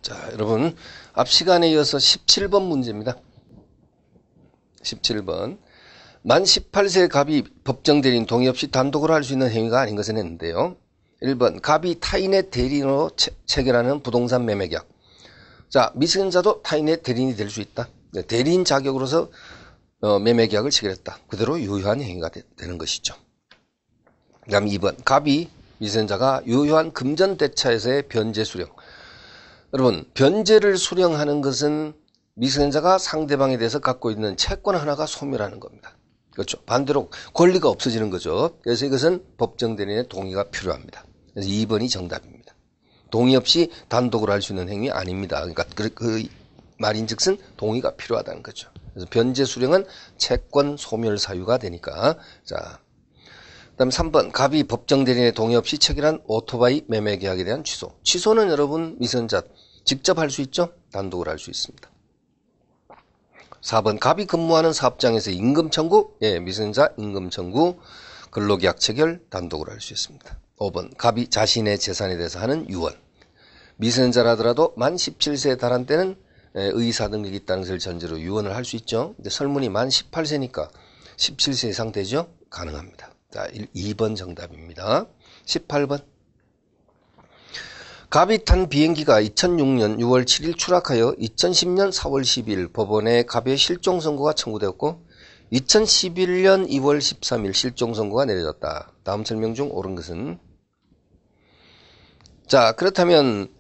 자, 여러분, 앞 시간에 이어서 17번 문제입니다. 17번. 만 18세 갑이 법정 대리인 동의 없이 단독으로 할 수 있는 행위가 아닌 것은 했는데요. 1번. 갑이 타인의 대리인으로 체결하는 부동산 매매 계약. 자, 미성년자도 타인의 대리인이 될 수 있다. 대리인 자격으로서 매매 계약을 체결했다. 그대로 유효한 행위가 되는 것이죠. 그 다음 2번. 갑이 미성년자가 유효한 금전대차에서의 변제 수령. 여러분, 변제를 수령하는 것은 미성년자가 상대방에 대해서 갖고 있는 채권 하나가 소멸하는 겁니다. 그렇죠. 반대로 권리가 없어지는 거죠. 그래서 이것은 법정 대리인의 동의가 필요합니다. 그래서 2번이 정답입니다. 동의 없이 단독으로 할 수 있는 행위 아닙니다. 그러니까 그 말인즉슨 동의가 필요하다는 거죠. 그래서 변제 수령은 채권 소멸 사유가 되니까. 자, 그다음 3번. 갑이 법정 대리인의 동의 없이 체결한 오토바이 매매 계약에 대한 취소. 취소는 여러분 미성년자 직접 할 수 있죠? 단독으로 할 수 있습니다. 4번. 갑이 근무하는 사업장에서 임금 청구. 예, 미성년자 임금 청구. 근로계약 체결 단독으로 할 수 있습니다. 5번. 갑이 자신의 재산에 대해서 하는 유언. 미성년자라더라도 만 17세에 달한 때는 의사 등록이 있다는 것을 전제로 유언을 할 수 있죠. 근데 설문이 만 18세니까 17세 이상 되죠? 가능합니다. 자, 2번 정답입니다. 18번. 갑이 탄 비행기가 2006년 6월 7일 추락하여 2010년 4월 12일 법원에 갑의 실종 선고가 청구되었고 2011년 2월 13일 실종 선고가 내려졌다. 다음 설명 중 옳은 것은? 자, 그렇다면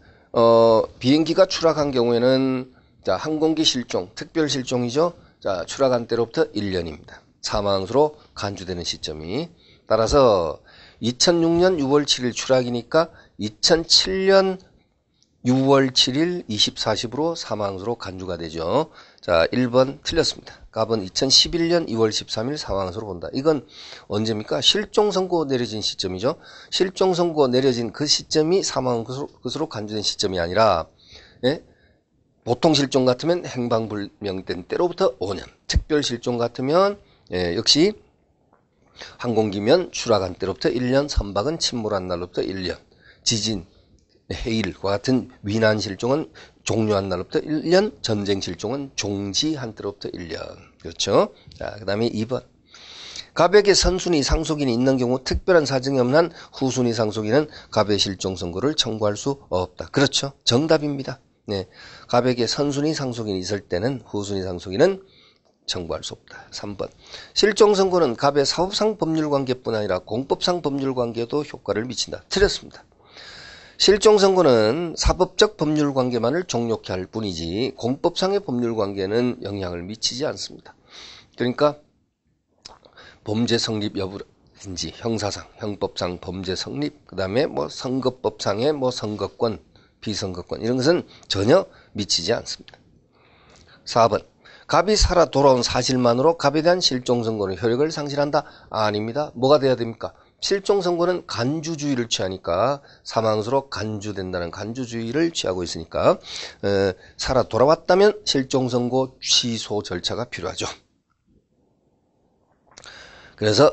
비행기가 추락한 경우에는 자, 항공기 실종, 특별 실종이죠. 자, 추락한 때로부터 1년입니다. 사망으로 간주되는 시점이. 따라서 2006년 6월 7일 추락이니까 2007년 6월 7일 24시로 사망으로 간주가 되죠. 자, 1번 틀렸습니다. 갑은 2011년 2월 13일 사망으로 본다. 이건 언제입니까? 실종 선고 내려진 시점이죠. 실종 선고 내려진 그 시점이 사망 것으로 간주된 시점이 아니라, 예? 보통 실종 같으면 행방불명된 때로부터 5년, 특별 실종 같으면 역시 항공기면 추락한 때로부터 1년, 선박은 침몰한 날로부터 1년, 지진, 해일과 같은 위난 실종은 종료한 날로부터 1년, 전쟁 실종은 종지한 때로부터 1년. 그렇죠? 자, 그 다음에 2번. 갑에게 선순위 상속인이 있는 경우 특별한 사정이 없는 한 후순위 상속인은 갑의 실종 선고를 청구할 수 없다. 그렇죠? 정답입니다. 네. 갑에게 선순위 상속인이 있을 때는 후순위 상속인은 청구할 수 없다. 3번. 실종 선고는 갑의 사법상 법률관계뿐 아니라 공법상 법률관계에도 효과를 미친다. 틀렸습니다. 실종 선고는 사법적 법률관계만을 종료케 할 뿐이지 공법상의 법률관계는 영향을 미치지 않습니다. 그러니까 범죄 성립 여부인지 형사상, 형법상 범죄 성립, 그 다음에 뭐 선거법상의 뭐 선거권, 비선거권 이런 것은 전혀 미치지 않습니다. 4번. 갑이 살아 돌아온 사실만으로 갑에 대한 실종 선고는 효력을 상실한다? 아닙니다. 뭐가 돼야 됩니까? 실종 선고는 간주주의를 취하니까 사망으로 간주된다는 간주주의를 취하고 있으니까 살아 돌아왔다면 실종 선고 취소 절차가 필요하죠. 그래서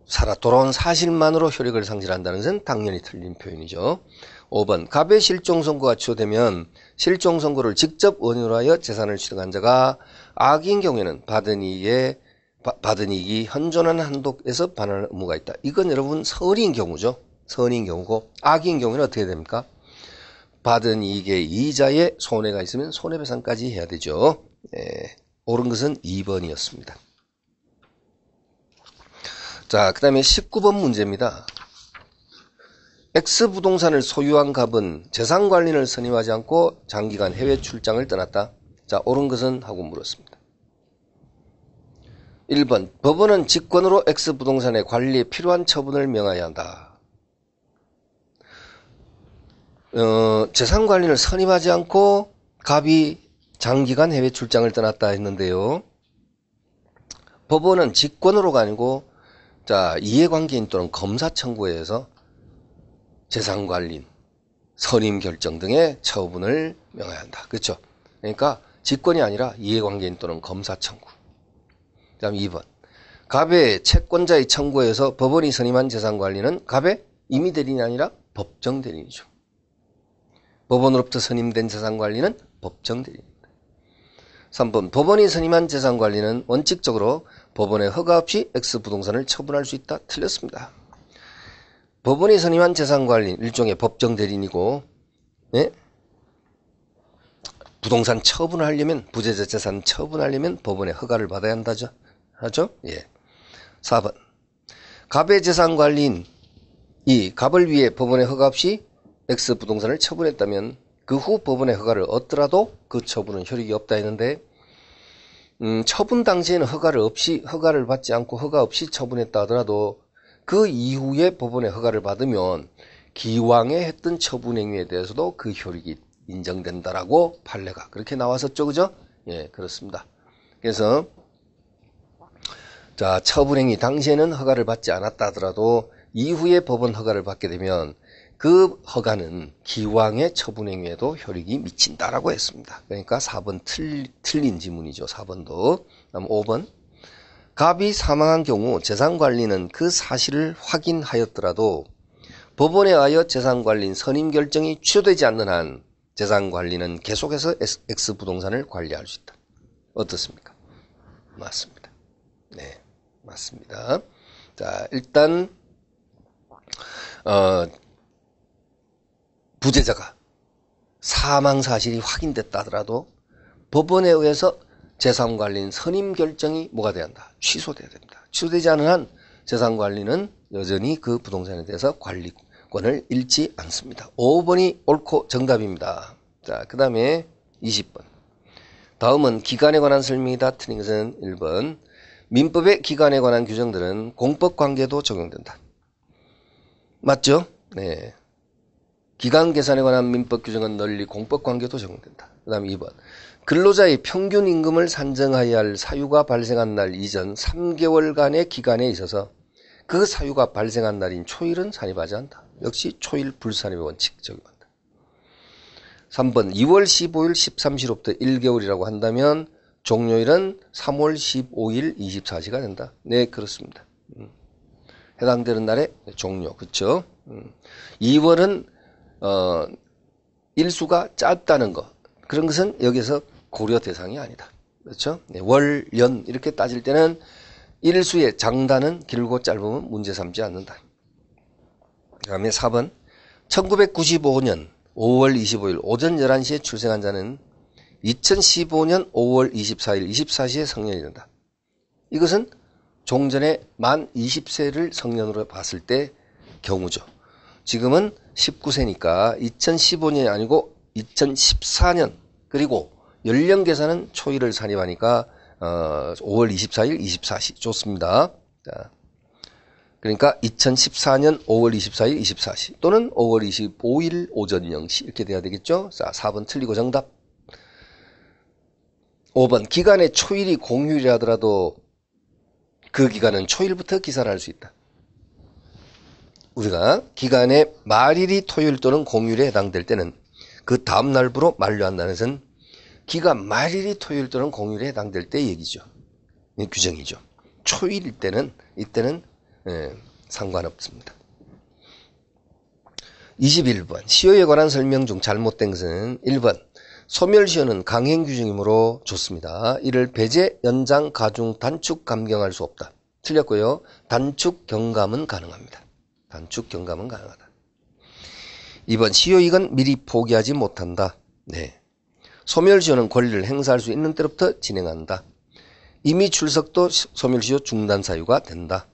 살아 돌아온 사실만으로 효력을 상실한다는 것은 당연히 틀린 표현이죠. 5번. 갑의 실종 선고가 취소되면 실종 선고를 직접 원인으로 하여 재산을 취득한 자가 악인 경우에는 받은 이익이 현존하는 한도에서 반환할 의무가 있다. 이건 여러분 선인 경우죠. 선인 경우고 악인 경우에는 어떻게 됩니까? 받은 이익의 이자에 손해가 있으면 손해배상까지 해야 되죠. 옳은 것은 2번이었습니다. 자, 그 다음에 19번 문제입니다. X부동산을 소유한 갑은 재산관리인을 선임하지 않고 장기간 해외 출장을 떠났다. 자, 옳은 것은? 하고 물었습니다. 1번. 법원은 직권으로 X부동산의 관리에 필요한 처분을 명하여야 한다. 재산관리인을 선임하지 않고 갑이 장기간 해외 출장을 떠났다 했는데요. 법원은 직권으로가 아니고 자, 이해관계인 또는 검사 청구에 의해서 재산관리인, 선임 결정 등의 처분을 명해야 한다. 그렇죠? 그러니까 직권이 아니라 이해관계인 또는 검사 청구. 그 다음 2번. 갑의 채권자의 청구에 의해서 법원이 선임한 재산관리는 갑의 임의대리인이 아니라 법정대리인이죠. 법원으로부터 선임된 재산관리는 법정대리인입니다. 3번 법원이 선임한 재산관리는 원칙적으로 법원의 허가 없이 X부동산을 처분할 수 있다. 틀렸습니다. 법원이 선임한 재산관리 일종의 법정대리인이고, 예? 부동산 처분을 하려면, 부재자 재산 처분하려면 법원의 허가를 받아야 한다죠. 하죠? 예. 4번. 갑의 재산관리인 이 갑을 위해 법원의 허가 없이 X 부동산을 처분했다면 그 후 법원의 허가를 얻더라도 그 처분은 효력이 없다 했는데, 처분 당시에는 허가를 받지 않고 허가 없이 처분했다 하더라도 그 이후에 법원의 허가를 받으면 기왕에 했던 처분 행위에 대해서도 그 효력이 인정된다라고 판례가 그렇게 나왔었죠. 그죠? 예, 그렇습니다. 그래서 자, 처분 행위 당시에는 허가를 받지 않았다 하더라도 이후에 법원 허가를 받게 되면 그 허가는 기왕의 처분 행위에도 효력이 미친다라고 했습니다. 그러니까 4번 틀린 지문이죠. 4번도. 그다음 5번. 갑이 사망한 경우 재산관리는 그 사실을 확인하였더라도 법원에 의하여 재산관리인 선임 결정이 취소되지 않는 한 재산관리는 계속해서 X부동산을 관리할 수 있다. 어떻습니까? 맞습니다. 네, 맞습니다. 자, 일단 부재자가 사망 사실이 확인됐다 하더라도 법원에 의해서 재산관리인 선임 결정이 뭐가 돼야 한다? 취소돼야 됩니다. 취소되지 않은 한 재산관리는 여전히 그 부동산에 대해서 관리권을 잃지 않습니다. 5번이 옳고 정답입니다. 자, 그 다음에 20번. 다음은 기간에 관한 설명이다. 틀린 것은 1번. 민법의 기간에 관한 규정들은 공법관계도 적용된다. 맞죠? 네. 기간 계산에 관한 민법 규정은 널리 공법관계도 적용된다. 그 다음에 2번. 근로자의 평균 임금을 산정하여야 할 사유가 발생한 날 이전 3개월간의 기간에 있어서 그 사유가 발생한 날인 초일은 산입하지 않는다. 역시 초일 불산입의 원칙 적용한다. 3번. 2월 15일 13시로부터 1개월이라고 한다면 종료일은 3월 15일 24시가 된다. 네, 그렇습니다. 해당되는 날에 종료. 그렇죠? 2월은 일수가 짧다는 거. 그런 것은 여기서 고려 대상이 아니다. 그렇죠? 네, 월, 연 이렇게 따질 때는 일수의 장단은 길고 짧으면 문제 삼지 않는다. 그 다음에 4번. 1995년 5월 25일 오전 11시에 출생한 자는 2015년 5월 24일 24시에 성년이 된다. 이것은 종전에 만 20세를 성년으로 봤을 때 경우죠. 지금은 19세니까 2015년이 아니고 2014년 그리고 연령 계산은 초일을 산입하니까 5월 24일 24시 좋습니다. 자, 그러니까 2014년 5월 24일 24시 또는 5월 25일 오전 0시 이렇게 돼야 되겠죠. 자, 4번 틀리고 정답. 5번 기간의 초일이 공휴일이라 하더라도 그 기간은 초일부터 기산할 수 있다. 우리가 기간의 말일이 토요일 또는 공휴일에 해당될 때는 그 다음 날부로 만료한다는 것은 기간 말일이 토요일 또는 공휴일에 해당될 때 얘기죠. 이 규정이죠. 초일일 때는 이때는 상관없습니다. 21번 시효에 관한 설명 중 잘못된 것은 1번 소멸시효는 강행 규정이므로 좋습니다. 이를 배제, 연장, 가중, 단축, 감경할 수 없다. 틀렸고요. 단축, 경감은 가능합니다. 단축, 경감은 가능하다. 2번 시효이익은 미리 포기하지 못한다. 네. 소멸시효는 권리를 행사할 수 있는 때로부터 진행한다. 이미 출석도 소멸시효 중단 사유가 된다.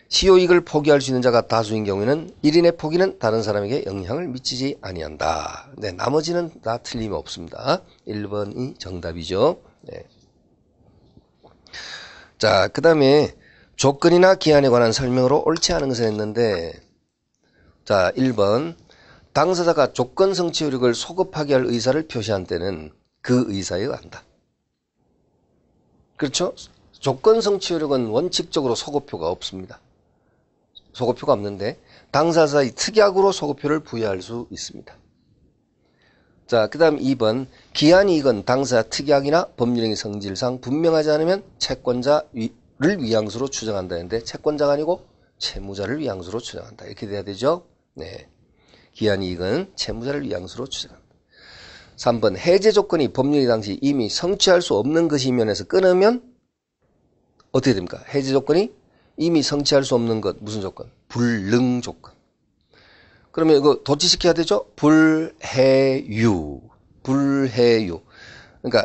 시효이익을 포기할 수 있는 자가 다수인 경우에는 1인의 포기는 다른 사람에게 영향을 미치지 아니한다. 네, 나머지는 다 틀림이 없습니다. 1번이 정답이죠. 네. 자, 그 다음에 조건이나 기한에 관한 설명으로 옳지 않은 것을 했는데, 자, 1번. 당사자가 조건 성취 효력을 소급하게 할 의사를 표시한 때는 그 의사에 의한다. 그렇죠? 조건 성취 효력은 원칙적으로 소급표가 없습니다. 소급표가 없는데 당사자의 특약으로 소급표를 부여할 수 있습니다. 자, 그 다음 2번. 기한이익은 당사자 특약이나 법률행위 성질상 분명하지 않으면 채권자를 위양수로 추정한다 했는데 채권자가 아니고 채무자를 위양수로 추정한다. 이렇게 돼야 되죠. 네. 기한이익은 채무자를 위양수로 추정한다. 3번 해제 조건이 법률이 당시 이미 성취할 수 없는 것이면에서 끊으면 어떻게 됩니까? 해제 조건이 이미 성취할 수 없는 것 무슨 조건? 불능 조건. 그러면 이거 도치시켜야 되죠? 불해유. 그러니까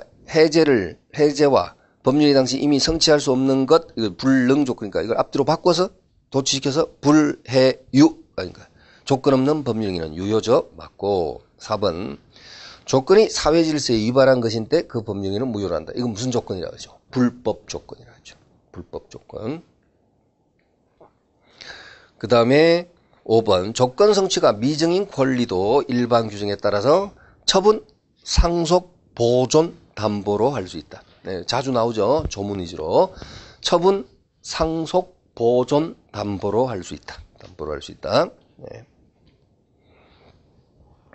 해제와 법률이 당시 이미 성취할 수 없는 것, 이거 불능 조건이니까 이걸 앞뒤로 바꿔서 도치시켜서 불해유. 그러니까 조건 없는 법률행위는 유효죠. 맞고. 4번 조건이 사회 질서에 위반한 것인데 그 법률행위는 무효로 한다. 이건 무슨 조건이라고 하죠? 불법 조건이라고 하죠. 불법 조건. 그 다음에 5번 조건 성취가 미정인 권리도 일반 규정에 따라서 처분, 상속, 보존, 담보로 할 수 있다. 네, 자주 나오죠. 조문 위주로. 처분, 상속, 보존, 담보로 할 수 있다. 담보로 할 수 있다. 네.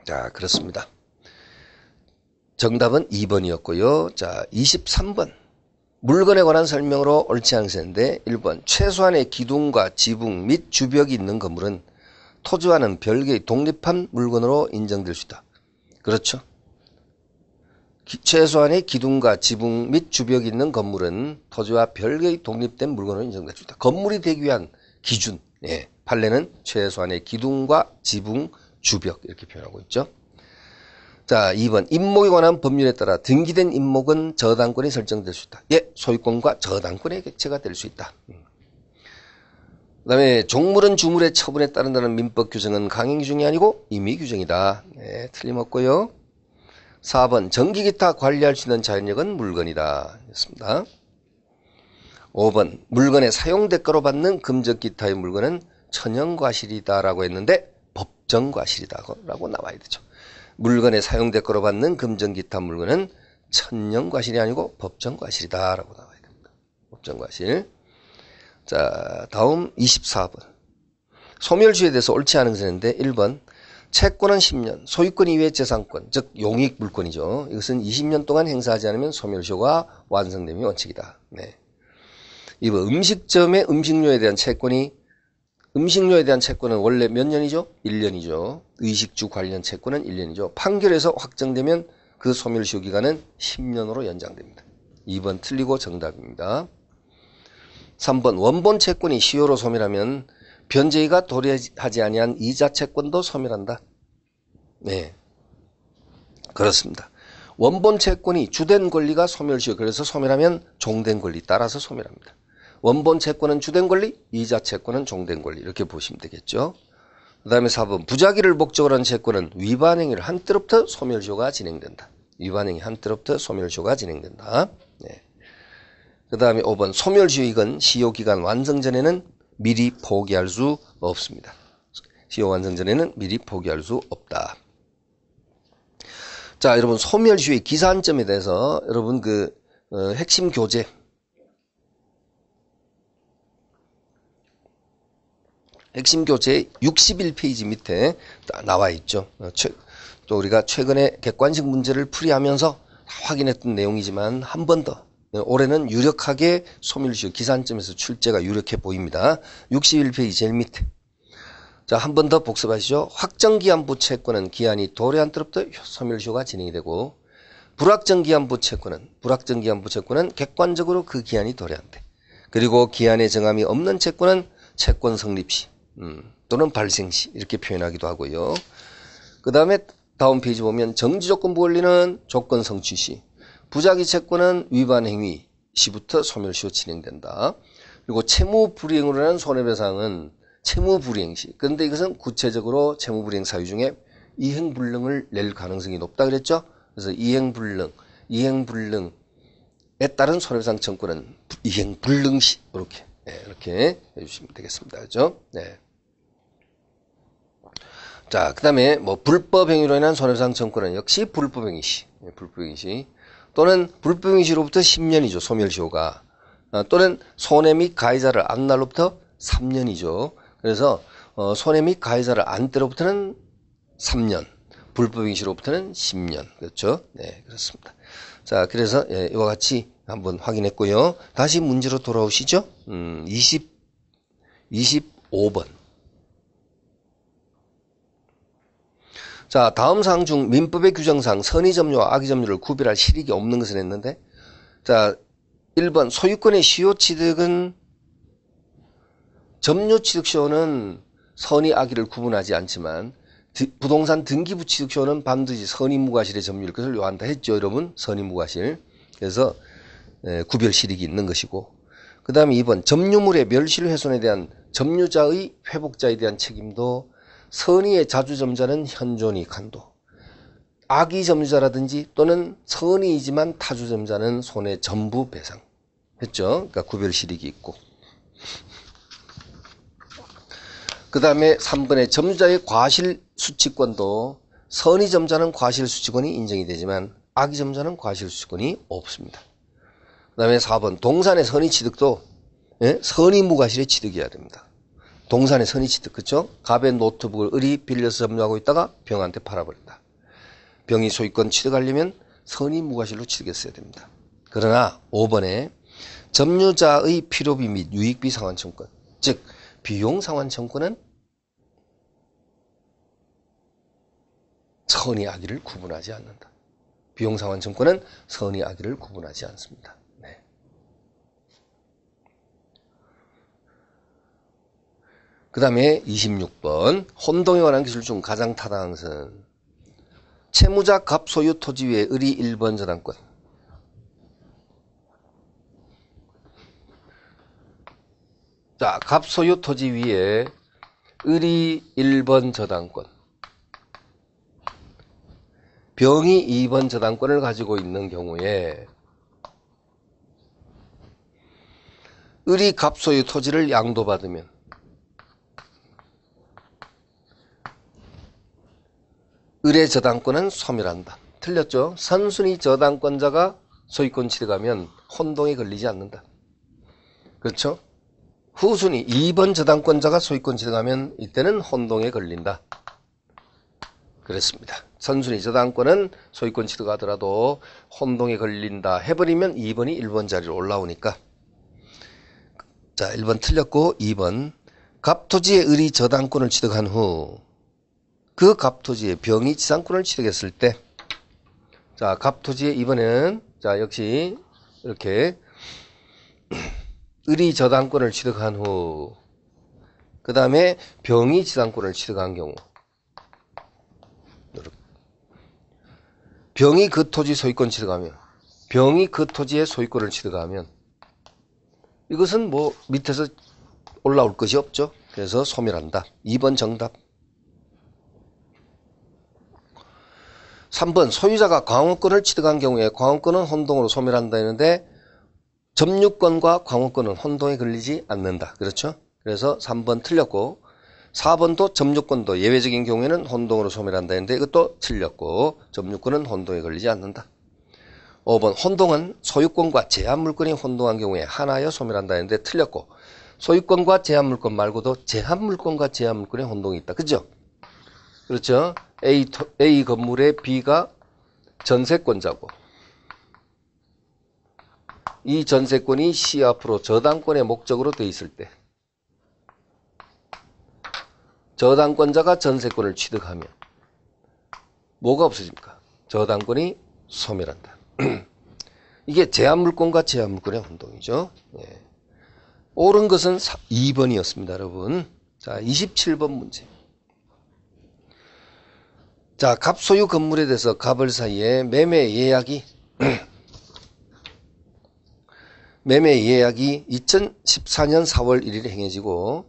자, 그렇습니다. 정답은 2번이었고요. 자, 23번. 물건에 관한 설명으로 옳지 않은 것인데 1번 최소한의 기둥과 지붕 및 주벽이 있는 건물은 토지와는 별개의 독립한 물건으로 인정될 수 있다. 그렇죠. 최소한의 기둥과 지붕 및 주벽이 있는 건물은 토지와 별개의 독립된 물건으로 인정될 수 있다. 건물이 되기 위한 기준. 예. 판례는 최소한의 기둥과 지붕, 주벽 이렇게 표현하고 있죠. 자, 2번 임목에 관한 법률에 따라 등기된 임목은 저당권이 설정될 수 있다. 예, 소유권과 저당권의 객체가 될 수 있다. 그 다음에 종물은 주물의 처분에 따른다는 민법 규정은 강행 규정이 아니고 임의 규정이다. 네, 틀림없고요. 4번 전기 기타 관리할 수 있는 자연력은 물건이다. 였습니다. 5번 물건의 사용 대가로 받는 금적 기타의 물건은 천연과실이다라고 했는데 법정과실이다라고 나와야 되죠. 물건의 사용 대가로 받는 금전 기타 물건은 천연과실이 아니고 법정과실이다라고 나와야 됩니다. 법정과실. 자, 다음 24번. 소멸시효에 대해서 옳지 않은 것인데 1번 채권은 10년, 소유권 이외의 재산권, 즉 용익 물권이죠. 이것은 20년 동안 행사하지 않으면 소멸시효가 완성됨이 원칙이다. 네. 2번 음식점의 음식료에 대한 채권은 원래 몇 년이죠? 1년이죠. 의식주 관련 채권은 1년이죠. 판결에서 확정되면 그 소멸시효 기간은 10년으로 연장됩니다. 2번 틀리고 정답입니다. 3번 원본 채권이 시효로 소멸하면 변제의가 도래하지 아니한 이자 채권도 소멸한다. 네, 그렇습니다. 원본 채권이 주된 권리가 소멸시효, 그래서 소멸하면 종된 권리 따라서 소멸합니다. 원본 채권은 주된 권리, 이자 채권은 종된 권리 이렇게 보시면 되겠죠. 그 다음에 4번 부작위를 목적으로 한 채권은 위반행위를 한 때로부터 소멸시효가 진행된다. 위반행위 한 때로부터 소멸시효가 진행된다. 네. 그 다음에 5번 소멸시효익은 시효기간 완성 전에는 미리 포기할 수 없습니다. 시효 완성 전에는 미리 포기할 수 없다. 자, 여러분 소멸시효의 기산점에 대해서 여러분 핵심 교재 핵심 교재 61페이지 밑에 나와 있죠. 또 우리가 최근에 객관식 문제를 풀이하면서 확인했던 내용이지만 한 번 더 올해는 유력하게 소멸시효 기산점에서 출제가 유력해 보입니다. 61페이지 제일 밑에. 자, 한 번 더 복습하시죠. 확정기한부 채권은 기한이 도래한 때로부터 소멸시효가 진행이 되고 불확정기한부 채권은 객관적으로 그 기한이 도래한대. 그리고 기한의 정함이 없는 채권은 채권 성립시 또는 발생시 이렇게 표현하기도 하고요. 그 다음에 다음 페이지 보면 정지조건부 권리는 조건 성취시, 부작위 채권은 위반 행위 시부터 소멸시효 진행된다. 그리고 채무불이행으로 인한 손해배상은 채무불이행시. 그런데 이것은 구체적으로 채무불이행 사유 중에 이행불능을 낼 가능성이 높다 그랬죠. 그래서 이행불능에 따른 손해배상 청구는 이행불능시 이렇게 해주시면 되겠습니다. 그죠? 네. 자, 그 다음에 불법행위로 인한 손해배상 청구는 역시 불법행위시 또는 불법행위시로부터 10년이죠. 소멸시효가. 또는 손해 및 가해자를 안 날로부터 3년이죠. 그래서 손해 및 가해자를 안 때로부터는 3년, 불법행위시로부터는 10년. 그렇죠? 네, 그렇습니다. 자, 그래서 이와 같이 한번 확인했고요. 다시 문제로 돌아오시죠. 25번. 자, 다음 사항 중 민법의 규정상 선의점유와 악의점유를 구별할 실익이 없는 것을 했는데, 자, 1번 소유권의 시효취득은 점유취득시효는 선의 악의를 구분하지 않지만 부동산 등기부취득시효는 반드시 선의무과실의 점유일 것을 요한다 했죠, 여러분. 선의무과실. 그래서 구별 실익이 있는 것이고, 그 다음에 2번 점유물의 멸실 훼손에 대한 점유자의 회복자에 대한 책임도 선의의 자주점자는 현존이 간도, 악의 점유자라든지 또는 선의이지만 타주점자는 손해 전부 배상 했죠. 그러니까 구별 실익이 있고, 그 다음에 3번에 점유자의 과실 수취권도 선의점자는 과실 수취권이 인정이 되지만 악의 점자는 과실 수취권이 없습니다. 그 다음에 4번 동산의 선의취득도 선의무과실의 취득이어야 됩니다. 동산의 선의취득, 그렇죠? 갑의 노트북을 을이 빌려서 점유하고 있다가 병한테 팔아버린다. 병이 소유권 취득하려면 선의무과실로 취득했어야 됩니다. 그러나 5번에 점유자의 필요비 및 유익비 상환청권, 즉 비용 상환청권은 선의 악의를 구분하지 않는다. 비용 상환청권은 선의 악의를 구분하지 않습니다. 네. 그 다음에 26번 혼동에 관한 기술 중 가장 타당한 것은 채무자 갑 소유 토지 위에 을이 1번 저당권, 자, 갑 소유 토지 위에 을이 1번 저당권, 병이 2번 저당권을 가지고 있는 경우에 을이 갑 소유 토지를 양도받으면 을의 저당권은 소멸한다. 틀렸죠? 선순위 저당권자가 소유권 취득하면 혼동에 걸리지 않는다. 그렇죠? 후순위 2번 저당권자가 소유권 취득하면 이때는 혼동에 걸린다. 그렇습니다. 선순위 저당권은 소유권 취득하더라도 혼동에 걸린다 해버리면 2번이 1번 자리로 올라오니까. 자, 1번 틀렸고 2번 갑토지의 을이 저당권을 취득한 후 그 갑토지의 병이 지상권을 취득했을 때, 자, 갑토지의 이번에는 자, 역시 이렇게 을이 저당권을 취득한 후 그 다음에 병이 지상권을 취득한 경우, 병이 그 토지 소유권 취득하면, 병이 그 토지의 소유권을 취득하면 이것은 뭐 밑에서 올라올 것이 없죠. 그래서 소멸한다. 2번 정답. 3번 소유자가 광호권을 취득한 경우에 광호권은 혼동으로 소멸한다 했는데 점유권과 광호권은 혼동에 걸리지 않는다. 그렇죠? 그래서 3번 틀렸고, 4번도 점유권도 예외적인 경우에는 혼동으로 소멸한다 했는데 이것도 틀렸고, 점유권은 혼동에 걸리지 않는다. 5번 혼동은 소유권과 제한물권이 혼동한 경우에 하나여 소멸한다 했는데 틀렸고, 소유권과 제한물권 말고도 제한물권과 제한물권의 혼동이 있다. 그죠? 그렇죠? A 건물의 B가 전세권자고 이 전세권이 C 앞으로 저당권의 목적으로 되어 있을 때 저당권자가 전세권을 취득하면 뭐가 없어집니까? 저당권이 소멸한다. 이게 제한물권과 제한물권의 혼동이죠. 네. 옳은 것은 2번이었습니다, 여러분. 자, 27번 문제. 자, 갑 소유 건물에 대해서 갑을 사이에 매매 예약이 2014년 4월 1일에 행해지고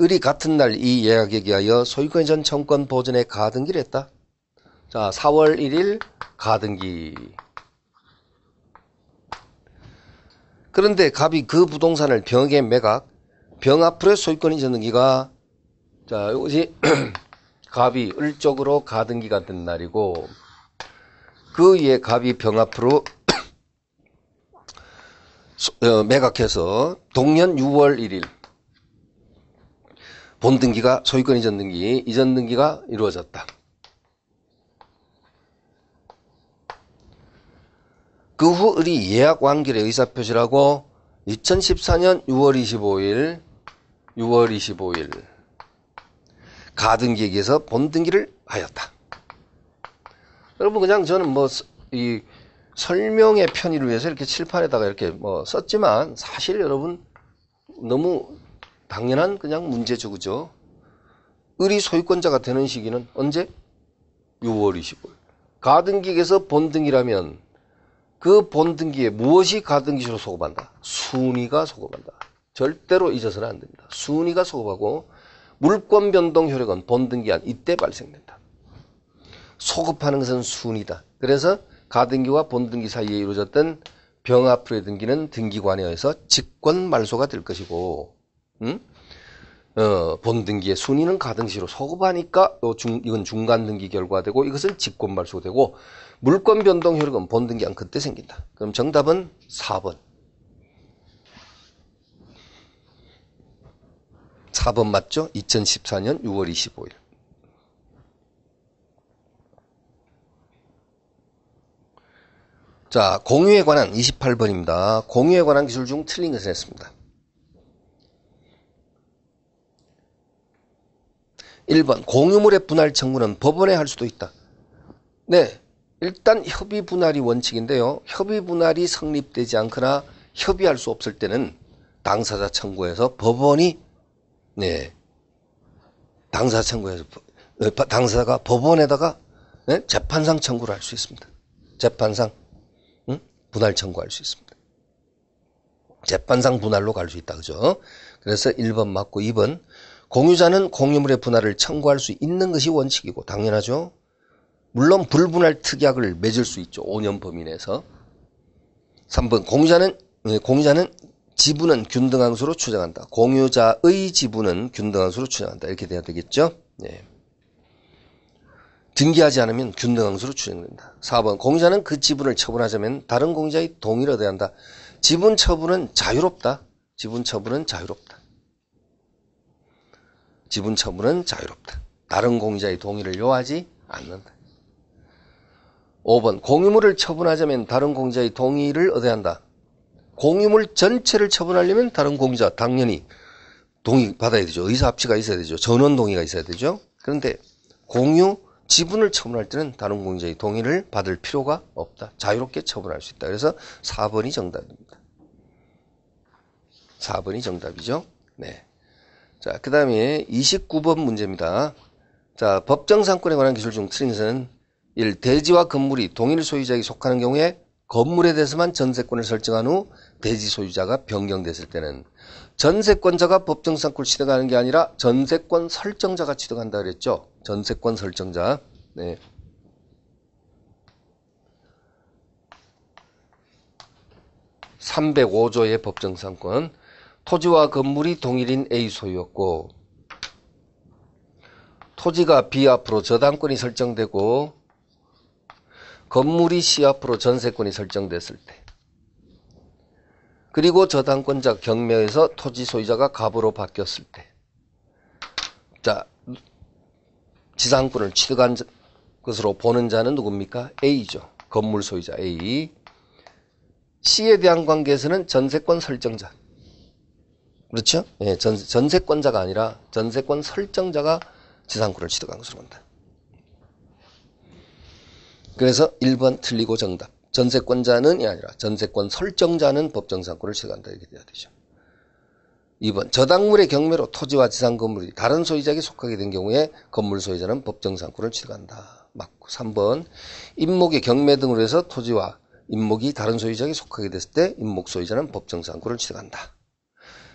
을이 같은 날 이 예약에 기하여 소유권 이전 청권 보전에 가등기를 했다. 자, 4월 1일 가등기. 그런데 갑이 그 부동산을 병에게 매각, 병 앞으로의 소유권 이전 등기가, 자, 이것이 갑이 을 쪽으로 가등기가 된 날이고, 그 위에 갑이 병 앞으로 매각해서 동년 6월 1일 본등기가 소유권 이전 등기가 이루어졌다. 그 후 을이 예약 완결의 의사표시라고 2014년 6월 25일 가등기에 의해서 본등기를 하였다. 여러분 그냥 저는 뭐 이 설명의 편의를 위해서 이렇게 칠판에다가 이렇게 뭐 썼지만 사실 여러분 너무 당연한 그냥 문제죠. 그죠? 을이 소유권자가 되는 시기는 언제? 6월 25일. 가등기에서 본등기라면 그 본등기에 무엇이 가등기시로 소급한다? 순위가 소급한다. 절대로 잊어서는 안 됩니다. 순위가 소급하고 물권 변동 효력은 본등기한 이때 발생된다. 소급하는 것은 순위다. 그래서 가등기와 본등기 사이에 이루어졌던 병합부의 등기는 등기관에 의해서 직권 말소가 될 것이고, 본등기의 순위는 가등시로 소급하니까 이건 중간 등기 결과되고 이것은 직권 말소가 되고 물권 변동 효력은 본등기한 그때 생긴다. 그럼 정답은 4번. 4번 맞죠? 2014년 6월 25일. 자, 공유에 관한 28번입니다. 공유에 관한 기술 중 틀린 것을 했습니다. 1번 공유물의 분할 청구는 법원에 할 수도 있다. 네, 일단 협의 분할이 원칙인데요. 협의 분할이 성립되지 않거나 협의할 수 없을 때는 당사자 청구해서 법원이 당사자 청구해서 당사자가 법원에다가 재판상 청구를 할 수 있습니다. 재판상 분할 청구할 수 있습니다. 재판상 분할로 갈 수 있다. 그죠? 그래서 1번 맞고 2번 공유자는 공유물의 분할을 청구할 수 있는 것이 원칙이고 당연하죠. 물론 불분할 특약을 맺을 수 있죠. 5년 범위 내에서. 3번 공유자는 지분은 균등항수로 추정한다. 공유자의 지분은 균등항수로 추정한다. 이렇게 돼야 되겠죠. 네. 등기하지 않으면 균등항수로 추정된다. 4번 공유자는 그 지분을 처분하자면 다른 공유자의 동의를 얻어야 한다. 지분 처분은 자유롭다. 지분 처분은 자유롭다. 지분 처분은 자유롭다. 다른 공유자의 동의를 요하지 않는다. 5번 공유물을 처분하자면 다른 공유자의 동의를 얻어야 한다. 공유물 전체를 처분하려면 다른 공유자 당연히 동의 받아야 되죠. 의사합치가 있어야 되죠. 전원 동의가 있어야 되죠. 그런데 공유 지분을 처분할 때는 다른 공유자의 동의를 받을 필요가 없다. 자유롭게 처분할 수 있다. 그래서 4번이 정답입니다. 4번이 정답이죠. 네. 자, 그 다음에 29번 문제입니다. 자, 법정상권에 관한 기술 중 틀린 것은 1. 대지와 건물이 동일 소유자에게 속하는 경우에 건물에 대해서만 전세권을 설정한 후 대지 소유자가 변경됐을 때는 전세권자가 법정상권을 취득하는 게 아니라 전세권 설정자가 취득한다 그랬죠. 전세권 설정자. 네. (305조의) 법정상권. 토지와 건물이 동일인 A 소유였고 토지가 B 앞으로 저당권이 설정되고 건물이 C 앞으로 전세권이 설정됐을 때 그리고 저당권자 경매에서 토지 소유자가 갑으로 바뀌었을 때 자, 지상권을 취득한 것으로 보는 자는 누굽니까? A죠. 건물 소유자 A. C에 대한 관계에서는 전세권 설정자. 그렇죠? 예, 전세권자가 아니라 전세권 설정자가 지상권을 취득한 것으로 본다. 그래서 1번 틀리고 정답. 전세권자는이 아니라 전세권 설정자는 법정상권을 취득한다. 이렇게 돼야 되죠. 2번 저당물의 경매로 토지와 지상 건물이 다른 소유자에게 속하게 된 경우에 건물 소유자는 법정상권을 취득한다. 맞고 3번 임목의 경매 등으로 해서 토지와 임목이 다른 소유자에게 속하게 됐을 때 임목 소유자는 법정상권을 취득한다.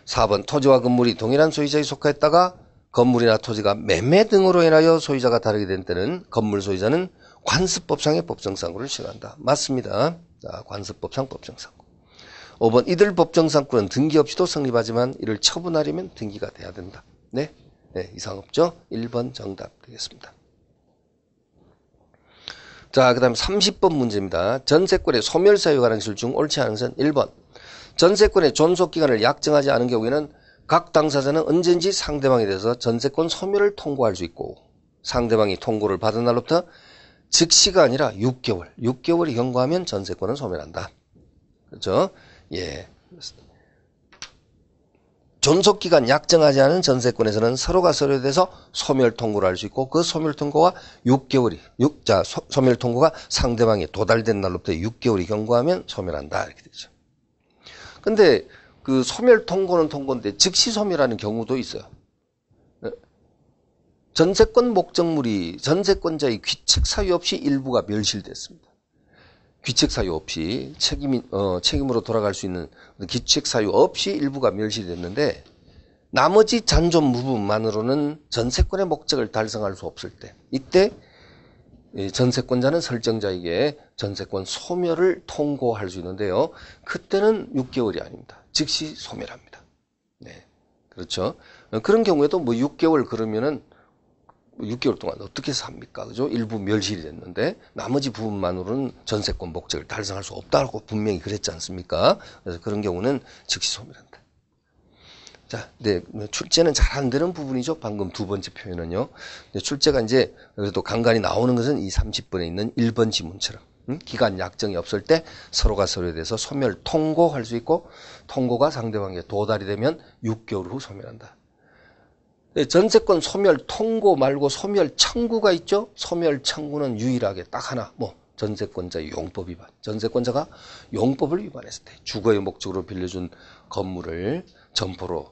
4번 토지와 건물이 동일한 소유자에게 속하였다가 건물이나 토지가 매매 등으로 인하여 소유자가 다르게 된 때는 건물 소유자는 관습법상의 법정상권을 취득한다. 맞습니다. 자, 관습법상 법정상권. 5번 이들 법정상권은 등기 없이도 성립하지만 이를 처분하려면 등기가 돼야 된다. 네, 이상 없죠? 1번 정답 되겠습니다. 자, 그 다음 30번 문제입니다. 전세권의 소멸사유에 관한 기술 중 옳지 않은 것은 1번 전세권의 존속기간을 약정하지 않은 경우에는 각 당사자는 언제든지 상대방에 대해서 전세권 소멸을 통고할 수 있고 상대방이 통고를 받은 날로부터 즉시가 아니라 6개월이 경과하면 전세권은 소멸한다. 그렇죠? 예. 존속기간 약정하지 않은 전세권에서는 서로가 서로에 대해서 소멸 통고를 할 수 있고 그 소멸 통고가 6개월이 소멸 통고가 상대방이 도달된 날로부터 6개월이 경과하면 소멸한다 이렇게 되죠. 근데 그 소멸 통고는 통고인데 즉시 소멸하는 경우도 있어요. 전세권 목적물이 전세권자의 귀책 사유 없이 일부가 멸실됐습니다. 귀책 사유 없이 책임으로 돌아갈 수 있는 귀책 사유 없이 일부가 멸실됐는데 나머지 잔존 부분만으로는 전세권의 목적을 달성할 수 없을 때 이때 전세권자는 설정자에게 전세권 소멸을 통고할 수 있는데요. 그때는 6개월이 아닙니다. 즉시 소멸합니다. 네, 그렇죠. 그런 경우에도 뭐 6개월 그러면은 6개월 동안 어떻게 삽니까? 그죠? 일부 멸실이 됐는데 나머지 부분만으로는 전세권 목적을 달성할 수 없다고 분명히 그랬지 않습니까? 그래서 그런 경우는 즉시 소멸한다. 자, 네, 출제는 잘 안 되는 부분이죠. 방금 두 번째 표현은요. 출제가 이제 그래도 간간히 나오는 것은 이 30번에 있는 1번 지문처럼 기간 약정이 없을 때 서로가 서로에 대해서 소멸 통고할 수 있고 통고가 상대방에게 도달이 되면 6개월 후 소멸한다. 전세권 소멸 통고 말고 소멸 청구가 있죠. 소멸 청구는 유일하게 딱 하나, 전세권자의 용법 위반. 전세권자가 용법을 위반했을 때 주거의 목적으로 빌려준 건물을 점포로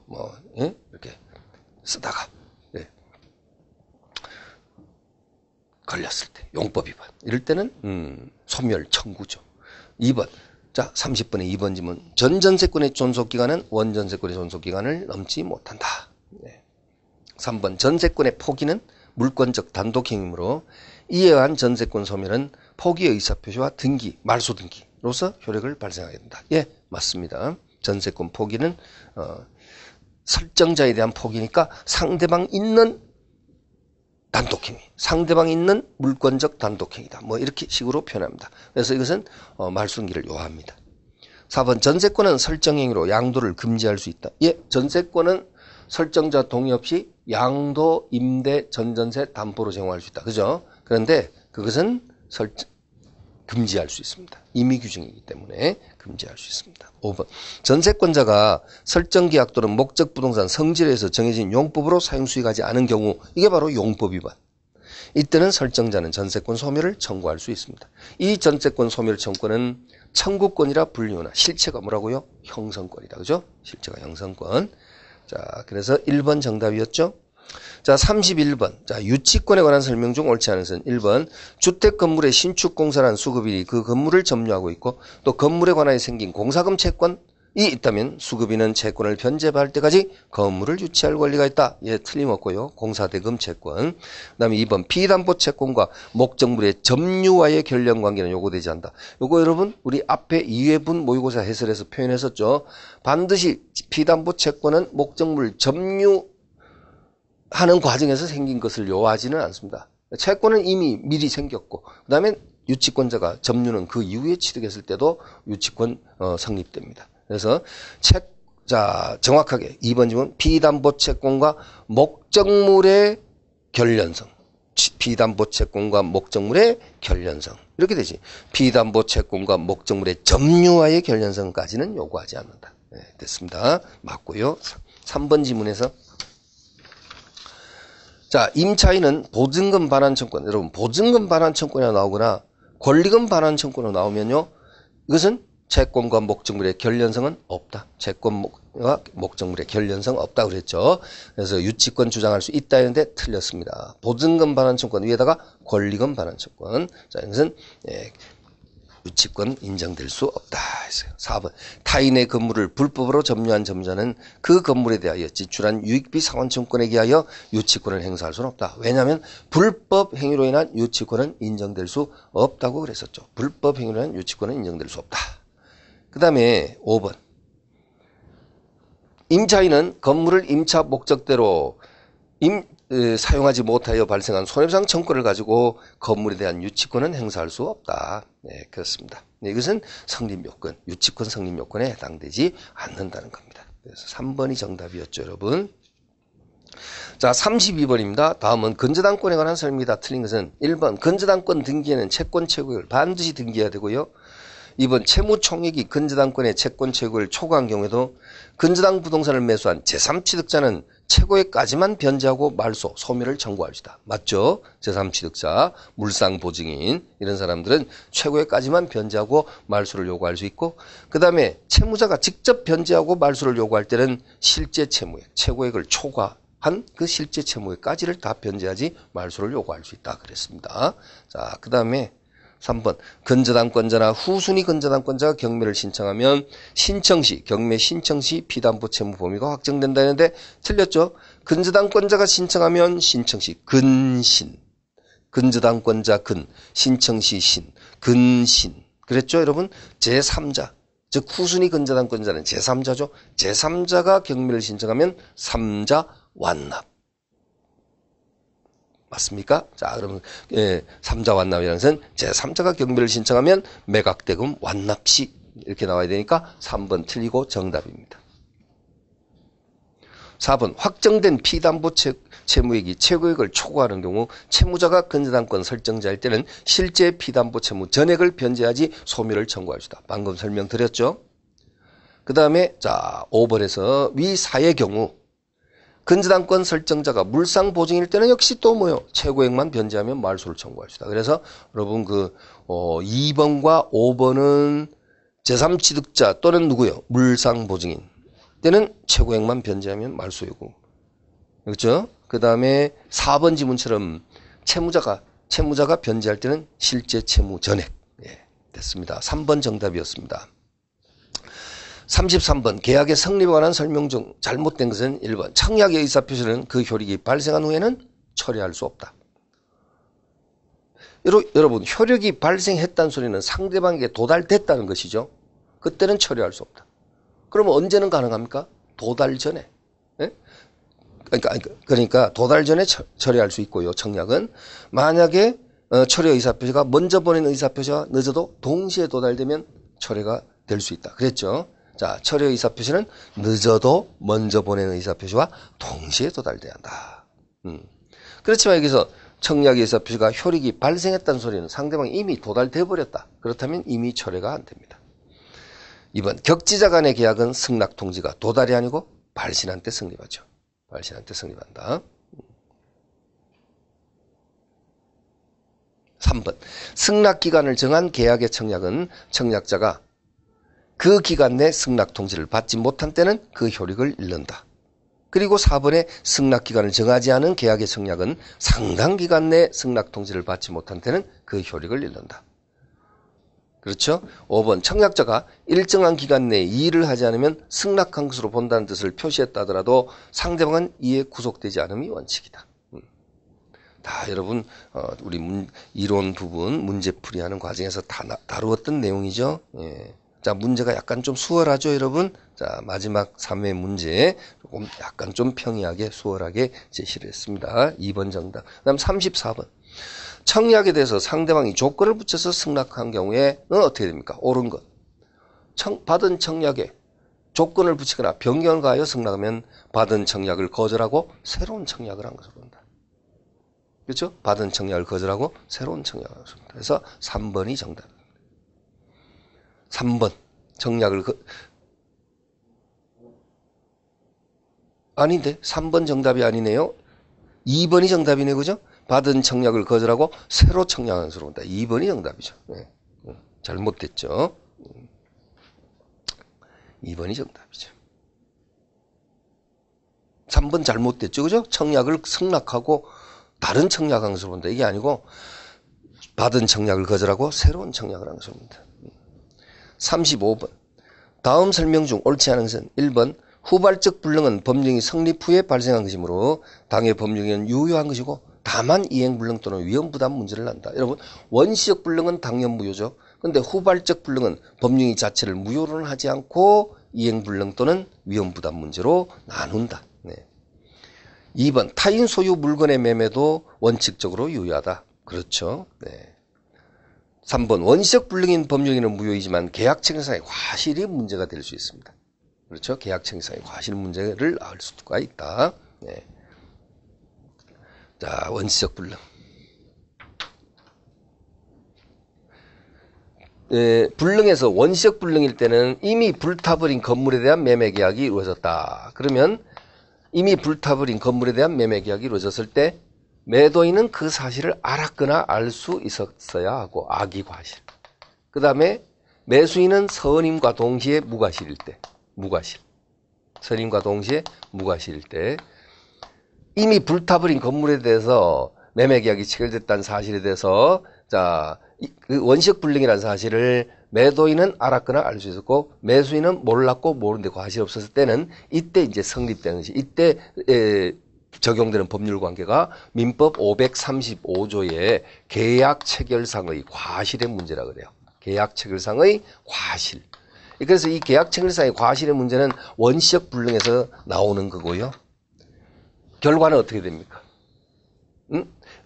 이렇게 쓰다가 걸렸을 때 용법 위반. 이럴 때는 소멸 청구죠. 2번. 자, 30번의 2번 지문. 전전세권의 존속기간은 원전세권의 존속기간을 넘지 못한다. 3번 전세권의 포기는 물권적 단독행위이므로 이에 의한 전세권 소멸은 포기의 의사표시와 등기, 말소 등기로서 효력을 발생하게 된다. 예, 맞습니다. 전세권 포기는 설정자에 대한 포기니까 상대방 있는 단독행위, 상대방 있는 물권적 단독행위다. 이렇게 식으로 표현합니다. 그래서 이것은 말소 등기를 요합니다. 4번 전세권은 설정행위로 양도를 금지할 수 있다. 예, 전세권은 설정자 동의 없이 양도, 임대, 전전세 담보로 제공할 수 있다. 그죠? 그런데 그것은 금지할 수 있습니다. 임의 규정이기 때문에 금지할 수 있습니다. 5번. 전세권자가 설정계약 또는 목적부동산 성질에서 정해진 용법으로 사용수익하지 않은 경우 이게 바로 용법 위반. 이때는 설정자는 전세권 소멸을 청구할 수 있습니다. 이 전세권 소멸 청구권은 청구권이라 불리우나 실체가 뭐라고요? 형성권이다. 그죠? 실체가 형성권. 자, 그래서 1번 정답이었죠. 자, 31번. 자, 유치권에 관한 설명 중 옳지 않은 것은 1번. 주택 건물의 신축 공사란 수급인이 그 건물을 점유하고 있고 또 건물에 관하여 생긴 공사금 채권이 있다면 수급인은 채권을 변제받을 때까지 건물을 유치할 권리가 있다. 예, 틀림없고요. 공사대금 채권. 그다음에 2번. 피담보 채권과 목적물의 점유와의 결련 관계는 요구되지 않는다. 요거 여러분 우리 앞에 2회분 모의고사 해설에서 표현했었죠. 반드시 피담보 채권은 목적물 점유하는 과정에서 생긴 것을 요하지는 않습니다. 채권은 이미 미리 생겼고 그다음에 유치권자가 점유는 그 이후에 취득했을 때도 유치권 성립됩니다. 그래서 정확하게 2번 지문 피담보 채권과 목적물의 결련성. 피담보 채권과 목적물의 결련성. 이렇게 되지. 피담보 채권과 목적물의 점유와의 결련성까지는 요구하지 않는다. 네, 됐습니다. 맞고요. 3번 지문에서 자, 임차인은 보증금 반환 청구권. 여러분, 보증금 반환 청구권이 나오거나 권리금 반환 청구권이 나오면요. 이것은 채권과 목적물의 결련성은 없다. 채권과 목적물의 결련성 없다 그랬죠. 그래서 유치권 주장할 수 있다 했는데 틀렸습니다. 보증금 반환 청구권 위에다가 권리금 반환 청구권. 자, 이것은 유치권 인정될 수 없다 했어요. 4번. 타인의 건물을 불법으로 점유한 점유자는 그 건물에 대하여 지출한 유익비 상환청구권에 기하여 유치권을 행사할 수는 없다. 왜냐하면 불법 행위로 인한 유치권은 인정될 수 없다고 그랬었죠. 불법 행위로 인한 유치권은 인정될 수 없다. 그 다음에 5번. 임차인은 건물을 임차 목적대로 사용하지 못하여 발생한 손해배상 청구를 가지고 건물에 대한 유치권은 행사할 수 없다. 네, 그렇습니다. 네, 이것은 성립요건, 유치권 성립요건에 해당되지 않는다는 겁니다. 그래서 3번이 정답이었죠, 여러분. 자, 32번입니다. 다음은 건저당권에 관한 설명이다. 틀린 것은 1번. 건저당권 등기에는 채권 최고율 반드시 등기해야 되고요. 2번 채무총액이 근저당권의 채권 최고를 초과한 경우에도 근저당 부동산을 매수한 제3취득자는 최고액까지만 변제하고 말소, 소멸을 청구할 수 있다. 맞죠? 제3취득자, 물상보증인 이런 사람들은 최고액까지만 변제하고 말소를 요구할 수 있고, 그 다음에 채무자가 직접 변제하고 말소를 요구할 때는 실제 채무액, 최고액을 초과한 그 실제 채무액까지를 다 변제하지 말소를 요구할 수 있다 그랬습니다. 자, 그 다음에 3번 근저당권자나 후순위 근저당권자가 경매를 신청하면 신청 시, 경매 신청 시 피담보 채무 범위가 확정된다 했는데 틀렸죠? 근저당권자가 신청하면 신청 시 근신, 근저당권자 근, 신청 시 신, 근신. 그랬죠 여러분? 제3자, 즉 후순위 근저당권자는 제3자죠. 제3자가 경매를 신청하면 3자 완납. 맞습니까? 자, 그러면 3자 완납이라는 것은 제3자가 경매를 신청하면 매각대금 완납 시 이렇게 나와야 되니까 3번 틀리고 정답입니다. 4번 확정된 피담보 채무액이 최고액을 초과하는 경우 채무자가 근저당권 설정자일 때는 실제 피담보 채무 전액을 변제하지 소멸을 청구할 수 있다. 방금 설명드렸죠? 그 다음에 자 5번에서 위 사의 경우 근저당권 설정자가 물상보증일 때는 역시 또 뭐요? 최고액만 변제하면 말소를 청구할 수 있다. 그래서 여러분 2번과 5번은 제3취득자 또는 누구요? 물상보증인 때는 최고액만 변제하면 말소 요구. 그렇죠? 그 다음에 4번 지문처럼 채무자가 변제할 때는 실제 채무 전액. 예, 됐습니다. 3번 정답이었습니다. 33번 계약의 성립에 관한 설명 중 잘못된 것은 1번 청약의 의사표시는 그 효력이 발생한 후에는 처리할 수 없다. 여러분 효력이 발생했다는 소리는 상대방에게 도달됐다는 것이죠. 그때는 처리할 수 없다. 그러면 언제는 가능합니까? 도달 전에. 예? 그러니까 도달 전에 처리할 수 있고요. 청약은 만약에 처리 의사표시가 먼저 보낸 의사표시와 늦어도 동시에 도달되면 처리가 될 수 있다. 그랬죠? 자, 처리 의사표시는 늦어도 먼저 보낸 의사표시와 동시에 도달돼야 한다. 그렇지만 여기서 청약 의사표시가 효력이 발생했다는 소리는 상대방이 이미 도달돼 버렸다. 그렇다면 이미 철회가 안 됩니다. 2번 격지자 간의 계약은 승낙통지가 도달이 아니고 발신한 때 성립하죠. 발신한 때 성립한다. 3번 승낙기간을 정한 계약의 청약은 청약자가 그 기간 내 승낙통지를 받지 못한 때는 그 효력을 잃는다. 그리고 4번에 승낙기간을 정하지 않은 계약의 청약은 상당 기간 내 승낙통지를 받지 못한 때는 그 효력을 잃는다. 그렇죠? 5번 청약자가 일정한 기간 내에 이의를 하지 않으면 승낙한 것으로 본다는 뜻을 표시했다 하더라도 상대방은 이에 구속되지 않음이 원칙이다. 다 여러분 우리 이론 부분 문제풀이하는 과정에서 다 다루었던 내용이죠. 예. 자, 문제가 약간 좀 수월하죠, 여러분? 자, 마지막 3회 문제 조금 약간 좀 평이하게 수월하게 제시를 했습니다. 2번 정답. 그다음 34번. 청약에 대해서 상대방이 조건을 붙여서 승낙한 경우에는 어떻게 됩니까? 옳은 것. 받은 청약에 조건을 붙이거나 변경을 가하여 승낙하면 받은 청약을 거절하고 새로운 청약을 한 것으로 본다. 그렇죠? 받은 청약을 거절하고 새로운 청약을 한 것으로 본다. 그래서 3번이 정답입니다. 3번 청약을 아닌데 3번 정답이 아니네요. 2번이 정답이네, 그죠? 받은 청약을 거절하고 새로 청약한 것으로 본다. 2번이 정답이죠. 네. 잘못됐죠. 2번이 정답이죠. 3번 잘못됐죠, 그죠? 청약을 승낙하고 다른 청약한 것으로 본다. 이게 아니고 받은 청약을 거절하고 새로운 청약을 한 것으로 본다. 35번. 다음 설명 중 옳지 않은 것은 1번 후발적 불능은 법령이 성립 후에 발생한 것이므로 당해 법령에는 유효한 것이고 다만 이행불능 또는 위험부담 문제를 난다. 여러분 원시적 불능은 당연 무효죠. 그런데 후발적 불능은 법령이 자체를 무효로는 하지 않고 이행불능 또는 위험부담 문제로 나눈다. 네. 2번 타인 소유 물건의 매매도 원칙적으로 유효하다. 그렇죠. 네. 3번 원시적 불능인 법령에는 무효이지만 계약청약상의 과실이 문제가 될 수 있습니다. 그렇죠? 계약청약상의 과실 문제를 낳을 수가 있다. 네. 자, 원시적 불능. 불능에서 원시적 불능일 때는 이미 불타버린 건물에 대한 매매 계약이 이루어졌다. 그러면 이미 불타버린 건물에 대한 매매 계약이 이루어졌을 때 매도인은 그 사실을 알았거나 알 수 있었어야 하고 악의과실. 그 다음에 매수인은 선임과 동시에 무과실일 때, 무과실. 선임과 동시에 무과실일 때 이미 불타버린 건물에 대해서 매매 계약이 체결됐다는 사실에 대해서 자, 그 원시적 불능이라는 사실을 매도인은 알았거나 알 수 있었고 매수인은 몰랐고 모르는데 과실이 없었을 때는 이때 이제 성립되는 것이 이때 적용되는 법률 관계가 민법 535조의 계약 체결상의 과실의 문제라 그래요. 계약 체결상의 과실. 그래서 이 계약 체결상의 과실의 문제는 원시적 불능에서 나오는 거고요. 결과는 어떻게 됩니까?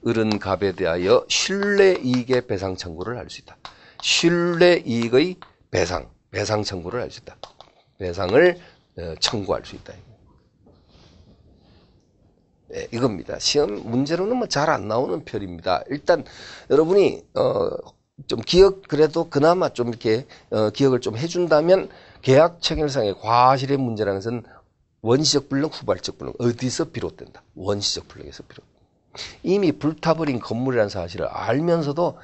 을은 갑에 대하여 신뢰이익의 배상 청구를 할 수 있다. 신뢰이익의 배상 청구를 할 수 있다. 배상을 청구할 수 있다. 네, 이겁니다. 시험 문제로는 뭐 잘 안 나오는 편입니다. 일단 여러분이 좀 그래도 그나마 좀 이렇게 기억을 좀 해준다면 계약 체결상의 과실의 문제라는 것은 원시적 불능, 후발적 불능 어디서 비롯된다? 원시적 불능에서 비롯된다. 이미 불타버린 건물이라는 사실을 알면서도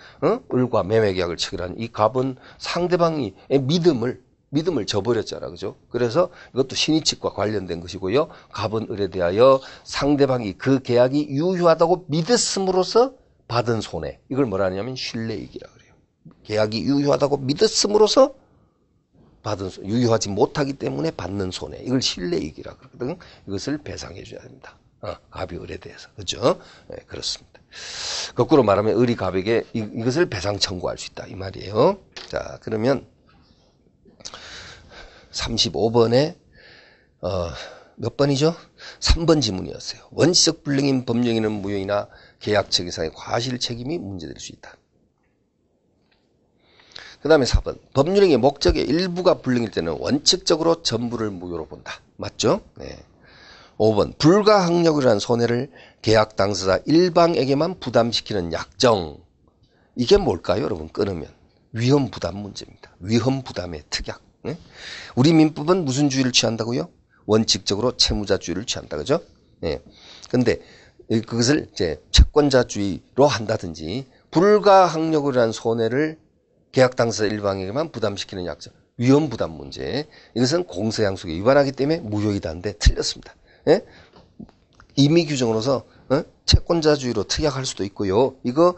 을과 매매 계약을 체결한 이 갑은 상대방이 믿음을 저버렸잖아, 그죠? 그래서 이것도 신의칙과 관련된 것이고요. 갑은 을에 대하여 상대방이 그 계약이 유효하다고 믿었음으로써 받은 손해, 이걸 뭐라 하냐면 신뢰이익이라 그래요. 계약이 유효하다고 믿었음으로써 받은 손해, 유효하지 못하기 때문에 받는 손해, 이걸 신뢰이익이라 그러거든. 이것을 배상해 줘야 됩니다. 갑이 을에 대해서. 그죠? 네, 그렇습니다. 거꾸로 말하면 을이 갑에게 이것을 배상 청구할 수 있다. 이 말이에요. 자, 그러면 35번에, 몇 번이죠? 3번 지문이었어요. 원시적 불능인 법령인은 무효이나 계약 체결상의 과실 책임이 문제될 수 있다. 그 다음에 4번. 법률행위 목적의 일부가 불능일 때는 원칙적으로 전부를 무효로 본다. 맞죠? 네. 5번. 불가항력이라는 손해를 계약 당사자 일방에게만 부담시키는 약정. 이게 뭘까요, 여러분? 끊으면. 위험 부담 문제입니다. 위험 부담의 특약. 네? 우리 민법은 무슨 주의를 취한다고요? 원칙적으로 채무자주의를 취한다. 그죠? 네. 근데 그것을 이제 채권자주의로 한다든지 불가항력이라는 손해를 계약 당사자 일방에게만 부담시키는 약정. 위험 부담 문제. 이것은 공서양속에 위반하기 때문에 무효이다는데 틀렸습니다. 예? 임의 규정으로서 채권자주의로 특약할 수도 있고요. 이거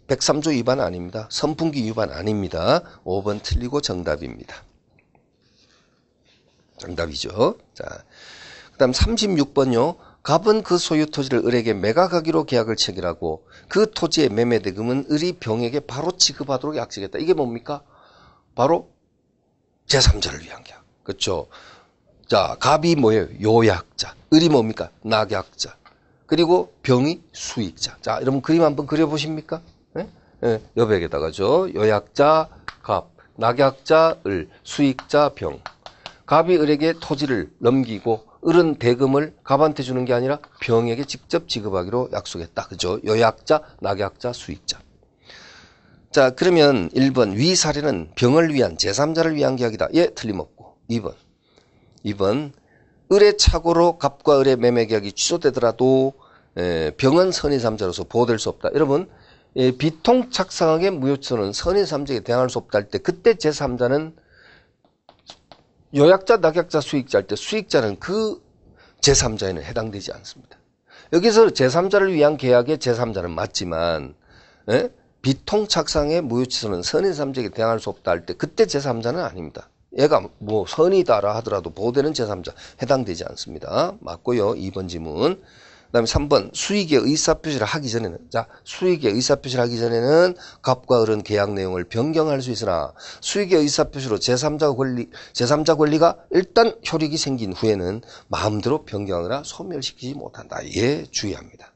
103조 위반 아닙니다. 선풍기 위반 아닙니다. 5번 틀리고 정답입니다. 정답이죠. 자, 그다음 36번요. 갑은 그 소유 토지를 을에게 매각하기로 계약을 체결하고 그 토지의 매매 대금은 을이 병에게 바로 지급하도록 약정했다. 이게 뭡니까? 바로 제3자를 위한 계약. 그렇죠? 자, 갑이 뭐예요? 요약자. 을이 뭡니까? 낙약자. 그리고 병이 수익자. 자, 여러분 그림 한번 그려보십니까? 네? 네, 여백에다가죠. 요약자, 갑. 낙약자, 을. 수익자, 병. 갑이 을에게 토지를 넘기고 을은 대금을 갑한테 주는 게 아니라 병에게 직접 지급하기로 약속했다. 그죠? 요약자, 낙약자, 수익자. 자, 그러면 1번. 위 사례는 병을 위한 제3자를 위한 계약이다. 예, 틀림없고. 2번. 을의 착오로 갑과 을의 매매 계약이 취소되더라도 병은 선의3자로서 보호될 수 없다. 여러분, 비통착상하게 무효처는 선의3자에게 대항할 수 없다 할 때 그때 제3자는 요약자, 낙약자, 수익자 할 때 수익자는 그 제3자에는 해당되지 않습니다. 여기서 제3자를 위한 계약의 제3자는 맞지만 비통착상의 무효취소는 선의3자에게 대항할 수 없다 할 때 그때 제3자는 아닙니다. 얘가 뭐 선이다라 하더라도 보호되는 제3자 해당되지 않습니다. 맞고요. 2번 지문. 그 다음에 3번 수익의 의사표시를 하기 전에는 수익의 의사표시를 하기 전에는 갑과 을은 계약 내용을 변경할 수 있으나 수익의 의사표시로 제3자 권리가 일단 효력이 생긴 후에는 마음대로 변경하거나 소멸시키지 못한다. 예, 주의합니다.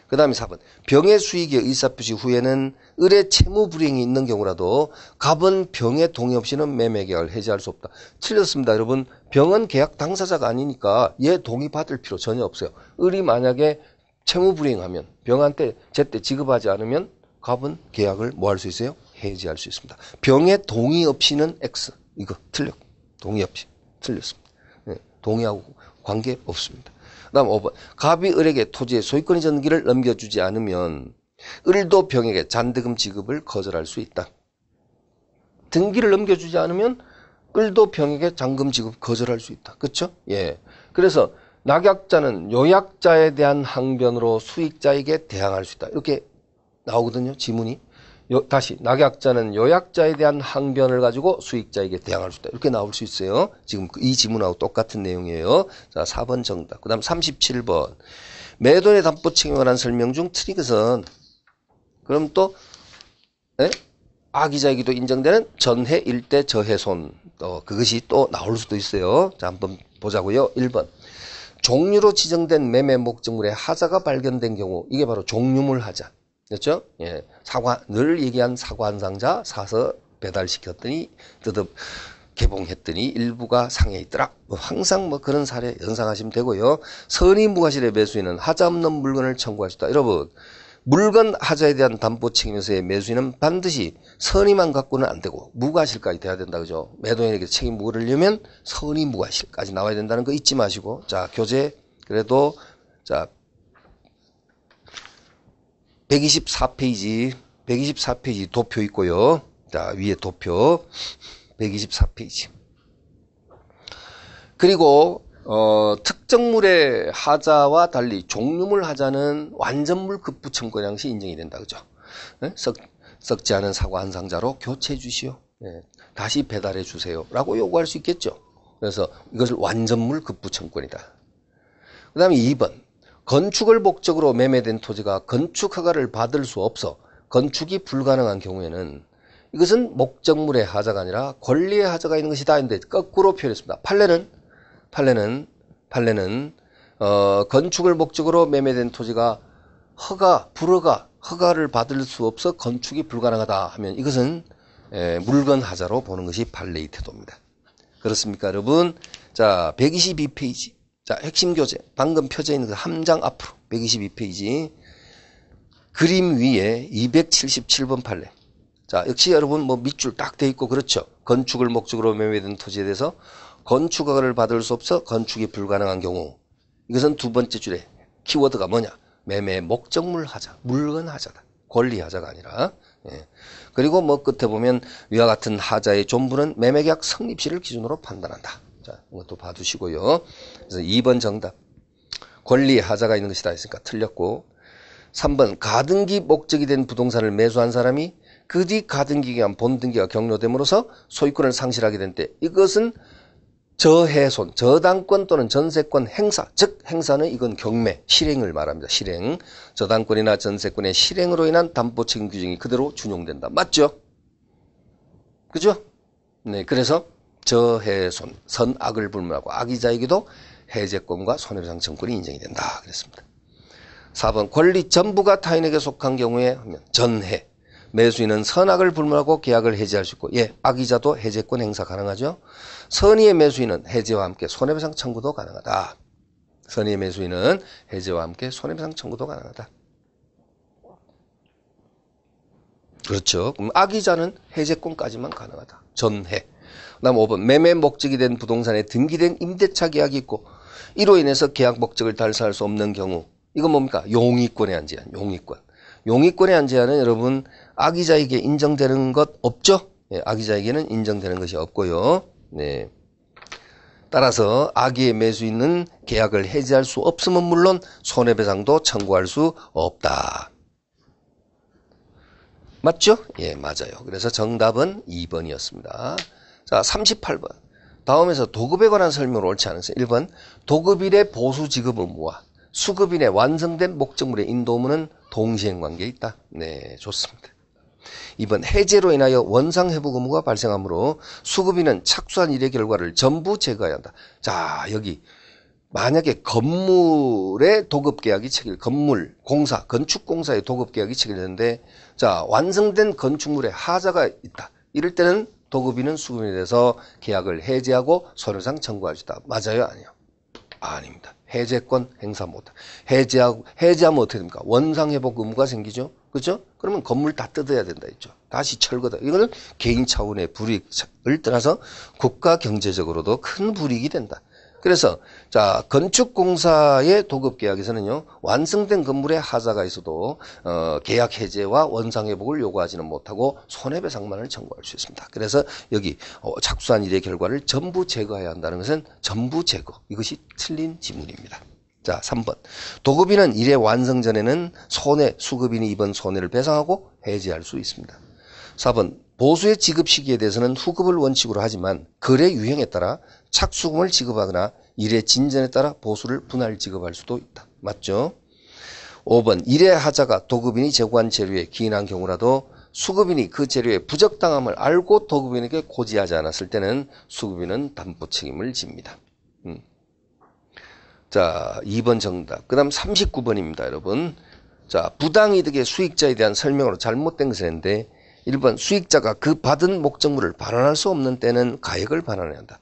그 다음에 4번. 병의 수익의 의사표시 후에는 을의 채무불이행이 있는 경우라도 갑은 병의 동의 없이는 매매계약을 해지할 수 없다. 틀렸습니다. 여러분. 병은 계약 당사자가 아니니까 얘 동의 받을 필요 전혀 없어요. 을이 만약에 채무불이행하면 병한테 제때 지급하지 않으면 갑은 계약을 뭐 할 수 있어요? 해지할 수 있습니다. 병의 동의 없이는 X. 이거 틀렸고. 동의 없이. 틀렸습니다. 네, 동의하고 관계 없습니다. 그 다음 5번. 갑이 을에게 토지의 소유권 이전기를 넘겨주지 않으면 을도 병에게 잔대금 지급을 거절할 수 있다. 등기를 넘겨주지 않으면 을도 병에게 잔금 지급 거절할 수 있다. 그렇죠? 예. 그래서 낙약자는 요약자에 대한 항변으로 수익자에게 대항할 수 있다. 이렇게 나오거든요. 지문이. 다시 낙약자는 요약자에 대한 항변을 가지고 수익자에게 대항할 수 있다. 이렇게 나올 수 있어요. 지금 이 지문하고 똑같은 내용이에요. 자, 4번 정답. 그 다음 37번. 매도인의 담보 책임에 관한 설명 중 틀린 것은 그럼 또 악의자이기도 인정되는 전해 일대 저해손 그것이 또 나올 수도 있어요. 자, 한번 보자고요. 1번. 종류로 지정된 매매 목적물의 하자가 발견된 경우 이게 바로 종류물 하자. 그렇죠? 예. 늘 얘기한 사과 한 상자 사서 배달시켰더니 개봉했더니 일부가 상해 있더라. 항상 그런 사례 연상하시면 되고요. 선의 무과실의 매수인은 하자 없는 물건을 청구할 수 있다. 여러분, 물건 하자에 대한 담보 책임에서의 매수인은 반드시 선의만 갖고는 안 되고 무과실까지 돼야 된다. 그죠? 매도인에게 책임 물으려면 선의 무과실까지 나와야 된다는 거 잊지 마시고. 자, 교재 그래도 자 124페이지 도표 있고요. 자, 위에 도표 124페이지. 그리고 특정물의 하자와 달리 종류물 하자는 완전물 급부 청구량 시 인정이 된다. 그죠? 썩지 않은 사과 한 상자로 교체해 주시오. 다시 배달해 주세요. 라고 요구할 수 있겠죠. 그래서 이것을 완전물 급부 청구권이다. 그 다음에 2번. 건축을 목적으로 매매된 토지가 건축 허가를 받을 수 없어 건축이 불가능한 경우에는 이것은 목적물의 하자가 아니라 권리의 하자가 있는 것이다. 인데 거꾸로 표현했습니다. 판례는 건축을 목적으로 매매된 토지가 허가를 받을 수 없어 건축이 불가능하다 하면 이것은 물건 하자로 보는 것이 판례의 태도입니다. 그렇습니까, 여러분? 자, 122페이지. 자, 핵심 교재. 방금 펴져 있는 그 함장 앞으로 122페이지. 그림 위에 277번 판례. 자, 역시 여러분 밑줄 딱 돼 있고 그렇죠. 건축을 목적으로 매매된 토지에 대해서 건축 허가를 받을 수 없어 건축이 불가능한 경우. 이것은 두 번째 줄에 키워드가 뭐냐? 매매 목적물 하자. 물건 하자다. 권리 하자가 아니라. 예. 그리고 끝에 보면 위와 같은 하자의 존부는 매매계약 성립시를 기준으로 판단한다. 자, 이것도 봐두시고요. 그래서 2번 정답. 권리 하자가 있는 것이다 했으니까 틀렸고. 3번 가등기 목적이 된 부동산을 매수한 사람이 그 뒤 가등기 기간 본등기가 경료됨으로써 소유권을 상실하게 된 때 이것은 저해손, 저당권 또는 전세권 행사, 즉 행사는 이건 경매, 실행을 말합니다. 실행. 저당권이나 전세권의 실행으로 인한 담보 책임 규정이 그대로 준용된다. 맞죠? 그죠? 네, 그래서 저해손, 선악을 불문하고 악의자에게도 해제권과 손해배상 청구권이 인정이 된다. 그랬습니다. 4번 권리 전부가 타인에게 속한 경우에 하면 전해. 매수인은 선악을 불문하고 계약을 해지할 수 있고 악의자도 해제권 행사 가능하죠. 선의의 매수인은 해제와 함께 손해배상 청구도 가능하다. 선의의 매수인은 해제와 함께 손해배상 청구도 가능하다. 그렇죠. 그럼 악의자는 해제권까지만 가능하다. 전해. 그다음 5번 매매 목적이 된 부동산에 등기된 임대차 계약이 있고 이로 인해서 계약 목적을 달성할 수 없는 경우 이건 뭡니까? 용의권에 한 제한. 용의권에 한 제한은 여러분 악의자에게 인정되는 것 없죠? 악의자에게는 인정되는 것이 없고요. 네. 따라서 악의의 매수인은 계약을 해지할 수 없으면 물론 손해배상도 청구할 수 없다. 맞죠? 예, 맞아요. 그래서 정답은 2번이었습니다. 자, 38번. 다음에서 도급에 관한 설명을 옳지 않으세요. 1번. 도급일의 보수 지급 의무와 수급일에 완성된 목적물의 인도 의무는 동시행관계에 있다. 네, 좋습니다. 2번. 해제로 인하여 원상회복 의무가 발생하므로 수급인은 착수한 일의 결과를 전부 제거해야 한다. 자, 여기 만약에 건물의 도급계약이 건물, 공사, 건축공사의 도급계약이 체결되는데 자, 완성된 건축물에 하자가 있다. 이럴 때는 도급인은 수급인에 대해서 계약을 해제하고 손해배상 청구할 수 있다. 맞아요? 아니요? 아닙니다. 해제권 행사 못한다. 해제하면 어떻게 됩니까? 원상회복 의무가 생기죠? 그죠? 그러면 건물 다 뜯어야 된다 했죠. 다시 철거다. 이거는 개인 차원의 불이익을 떠나서 국가 경제적으로도 큰 불이익이 된다. 그래서 자 건축공사의 도급계약에서는요 완성된 건물에 하자가 있어도 계약 해제와 원상회복을 요구하지는 못하고 손해배상만을 청구할 수 있습니다. 그래서 여기 착수한 일의 결과를 전부 제거해야 한다는 것은 전부 제거, 이것이 틀린 지문입니다. 자 3번 도급인은 일의 완성 전에는 수급인이 입은 손해를 배상하고 해지할 수 있습니다. 4번 보수의 지급 시기에 대해서는 후급을 원칙으로 하지만 거래 유형에 따라 착수금을 지급하거나 일의 진전에 따라 보수를 분할 지급할 수도 있다. 맞죠? 5번 일의 하자가 도급인이 제공한 재료에 기인한 경우라도 수급인이 그 재료의 부적당함을 알고 도급인에게 고지하지 않았을 때는 수급인은 담보 책임을 집니다. 자 2번 정답. 그 다음 39번입니다. 여러분. 자 부당이득의 수익자에 대한 설명으로 잘못된 것을 했는데 1번 수익자가 그 받은 목적물을 반환할 수 없는 때는 가액을 반환해야 한다.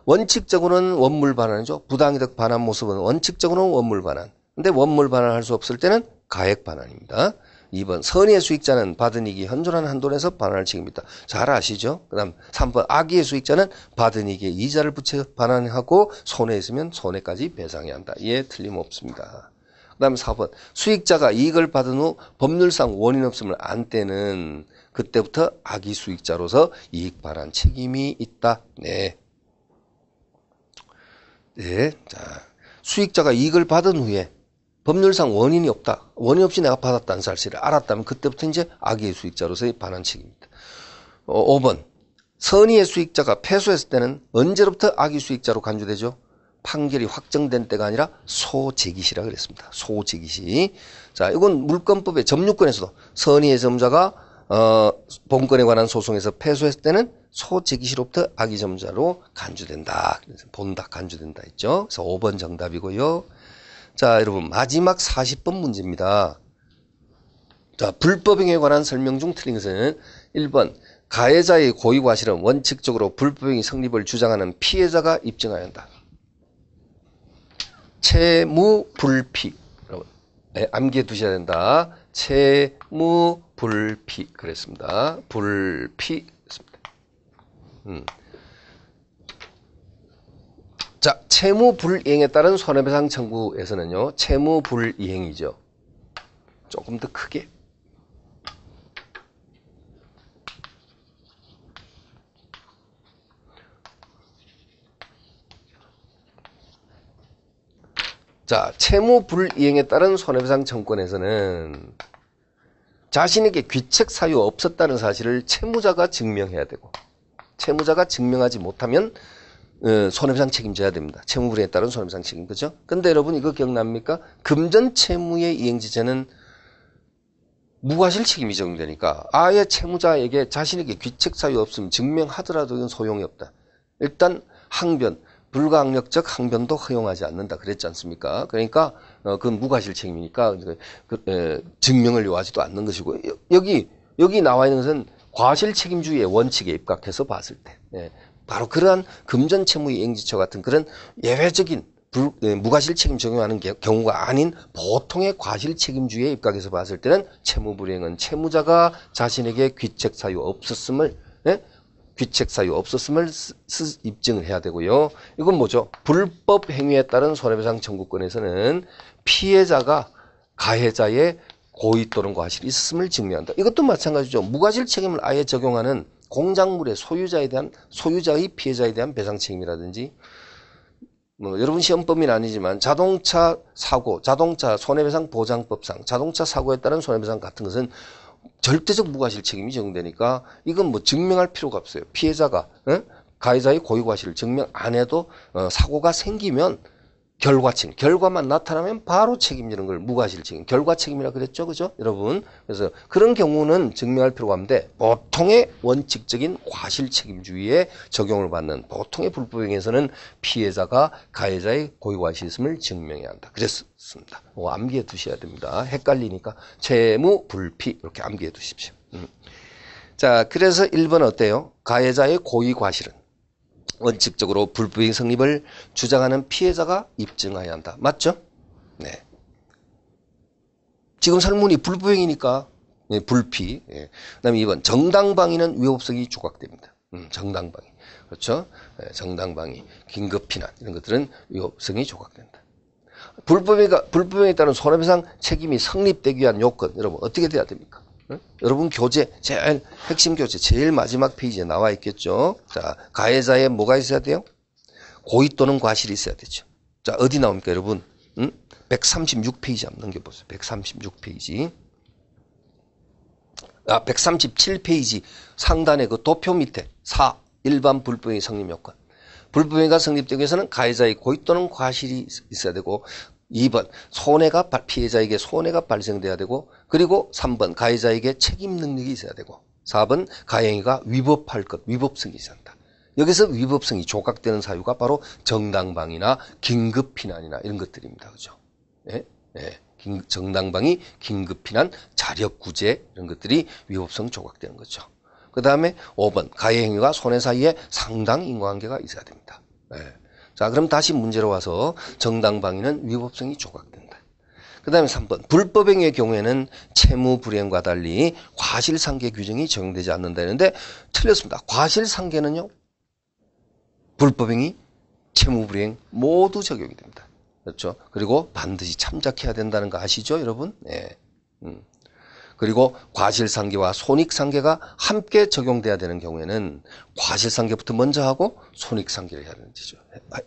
원칙적으로는 원물 반환이죠. 부당이득 반환 모습은 원칙적으로는 원물 반환. 근데 원물 반환할 수 없을 때는 가액 반환입니다. 2번 선의의 수익자는 받은 이익이 현존한 한도 내에서 반환할 책임이다. 잘 아시죠? 그 다음 3번 악의의 수익자는 받은 이익에 이자를 붙여 반환하고 손해 있으면 손해까지 배상해야 한다. 예, 틀림없습니다. 그 다음 4번 수익자가 이익을 받은 후 법률상 원인 없음을 안 때는 그때부터 악의 수익자로서 이익 반환 책임이 있다. 네. 네. 자, 수익자가 이익을 받은 후에 법률상 원인이 없다. 원인 없이 내가 받았다는 사실을 알았다면 그때부터 이제 악의 수익자로서의 반환 책임입니다. 5번. 선의의 수익자가 패소했을 때는 언제로부터 악의 수익자로 간주되죠? 판결이 확정된 때가 아니라 소재기시라 그랬습니다. 소재기시. 자, 이건 물권법의 점유권에서도 선의의 점자가 본건에 관한 소송에서 패소했을 때는 소재기시로부터 악의 점자로 간주된다. 그래서 본다, 간주된다 했죠. 그래서 5번 정답이고요. 자, 여러분 마지막 40번 문제입니다. 자, 불법행위에 관한 설명 중 틀린 것은 1번 가해자의 고의과실은 원칙적으로 불법행위 성립을 주장하는 피해자가 입증해야 한다. 채무불피. 여러분, 네, 암기해 두셔야 된다. 채무불피 그랬습니다. 불피. 자, 채무불이행에 따른 손해배상 청구에서는요, 채무불이행이죠. 조금 더 크게. 자, 채무불이행에 따른 손해배상 청구권에서는 자신에게 귀책 사유 없었다는 사실을 채무자가 증명해야 되고, 채무자가 증명하지 못하면 손해배상 책임져야 됩니다. 채무불이행에 따른 손해배상 책임, 그죠? 근데 여러분 이거 기억납니까? 금전 채무의 이행지체는 무과실 책임이 적용되니까 아예 채무자에게 자신에게 귀책 사유 없음 증명하더라도 이건 소용이 없다. 일단 항변, 불가항력적 항변도 허용하지 않는다 그랬지 않습니까? 그러니까 그건 무과실 책임이니까 증명을 요하지도 않는 것이고, 여기 나와 있는 것은 과실 책임주의의 원칙에 입각해서 봤을 때 바로 그러한 금전 채무 이행지처 같은 그런 예외적인 무과실 책임 적용하는 경우가 아닌 보통의 과실 책임주의에 입각해서 봤을 때는 채무불이행은 채무자가 자신에게 귀책 사유 없었음을 입증을 해야 되고요. 이건 뭐죠? 불법 행위에 따른 손해배상 청구권에서는 피해자가 가해자의 고의 또는 과실이 있음을 증명한다. 이것도 마찬가지죠. 무과실 책임을 아예 적용하는 공작물의 소유자의 피해자에 대한 배상 책임이라든지, 여러분 시험법은 아니지만 자동차 사고, 자동차 손해배상 보장법상 자동차 사고에 따른 손해배상 같은 것은 절대적 무과실 책임이 적용되니까 이건 뭐 증명할 필요가 없어요. 피해자가 가해자의 고의과실을 증명 안 해도 사고가 생기면 결과만 나타나면 바로 책임지는 걸 무과실 책임, 결과 책임이라 그랬죠, 그죠, 여러분? 그래서 그런 경우는 증명할 필요가 없는데 보통의 원칙적인 과실 책임주의에 적용을 받는 보통의 불법행위에서는 피해자가 가해자의 고의과실이 있음을 증명해야 한다. 그랬습니다. 암기해 두셔야 됩니다. 헷갈리니까 채무불피 이렇게 암기해 두십시오. 자, 그래서 1번 어때요? 가해자의 고의과실은 원칙적으로 불법행위 성립을 주장하는 피해자가 입증해야 한다. 맞죠? 네. 지금 설문이 불법행위니까 예, 불피. 예. 그다음에 2번 정당방위는 위법성이 조각됩니다. 정당방위. 그렇죠? 예, 정당방위, 긴급피난 이런 것들은 위법성이 조각된다. 불법행위에 따른 손해배상 책임이 성립되기 위한 요건, 여러분 어떻게 돼야 됩니까? 여러분 교재 제일 핵심 교재 제일 마지막 페이지에 나와 있겠죠. 자, 가해자에 뭐가 있어야 돼요? 고의 또는 과실이 있어야 되죠. 자, 어디 나옵니까, 여러분? 136페이지 한번 넘겨보세요. 136페이지. 137페이지 상단의 그 도표 밑에 4. 일반 불법행위 성립 요건. 불법행위가 성립되기 위해서는 가해자의 고의 또는 과실이 있어야 되고, 2번 피해자에게 손해가 발생돼야 되고, 그리고 3번 가해자에게 책임 능력이 있어야 되고, 4번 가해행위가 위법할 것, 위법성이 있어야 한다. 여기서 위법성이 조각되는 사유가 바로 정당방위나 긴급피난이나 이런 것들입니다. 그죠? 예? 예. 정당방위, 긴급피난, 자력구제 이런 것들이 위법성 조각되는 거죠. 그 다음에 5번 가해행위와 손해 사이에 상당 인과관계가 있어야 됩니다. 예. 자, 그럼 다시 문제로 와서 정당방위는 위법성이 조각된다. 그 다음에 3번 불법행위의 경우에는 채무불이행과 달리 과실상계 규정이 적용되지 않는다 했는데 틀렸습니다. 과실상계는요 불법행위, 채무불이행 모두 적용이 됩니다. 그렇죠? 그리고 반드시 참작해야 된다는 거 아시죠, 여러분? 네. 그리고 과실상계와 손익상계가 함께 적용돼야 되는 경우에는 과실상계부터 먼저 하고 손익상계를 해야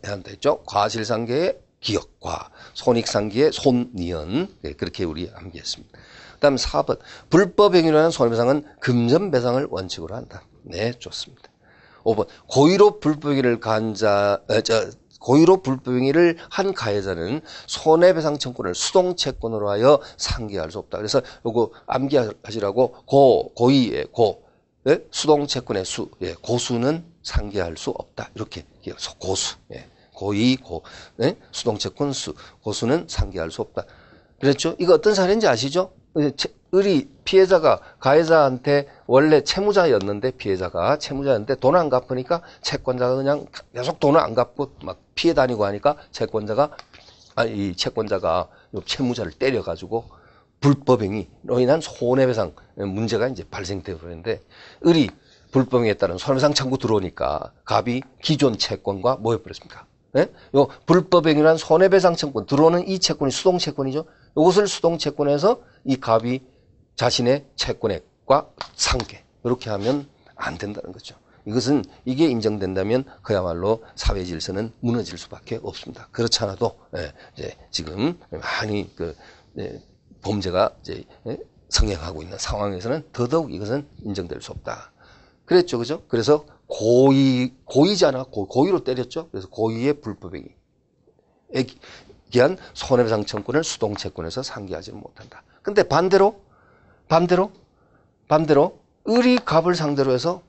한다 했죠. 과실상계의 기억과 손익상계의 손니은. 네, 그렇게 우리 암기했습니다. 그 다음 4번 불법행위로 한 손해배상은 금전배상을 원칙으로 한다. 네, 좋습니다. 5번 고의로 불법행위를 한 가해자는 손해배상 청구를 수동채권으로 하여 상기할 수 없다. 그래서 요거 암기하시라고 고의의 예? 수동채권의 수, 예, 고수는 상기할 수 없다. 이렇게 고수, 예, 예? 수동채권 수, 고수는 상기할 수 없다. 그랬죠? 이거 어떤 사례인지 아시죠? 피해자가 가해자한테 원래 채무자였는데 돈을 안 갚으니까 채권자가 그냥 계속 돈을 안 갚고 막 피해 다니고 하니까 채권자가 채무자를 때려가지고 불법행위로 인한 손해배상 문제가 이제 발생되어 버렸는데 불법행위에 따른 손해배상 청구 들어오니까 갑이 기존 채권과 뭐 해버렸습니까? 예? 요 불법행위란 손해배상 청구 들어오는 이 채권이 수동채권이죠. 이것을 수동채권에서 이 갑이 자신의 채권액과 상계 이렇게 하면 안 된다는 거죠. 이게 인정된다면 그야말로 사회 질서는 무너질 수밖에 없습니다. 그렇지 않아도 이제 지금 많이 범죄가 이제 성행하고 있는 상황에서는 더더욱 이것은 인정될 수 없다. 그랬죠, 그죠? 그래서 고의잖아. 고의로 때렸죠. 그래서 고의의 불법행위. 기한 손해배상 청구를 수동채권에서 상기하지는 못한다. 근데 반대로 갑을 상대로 해서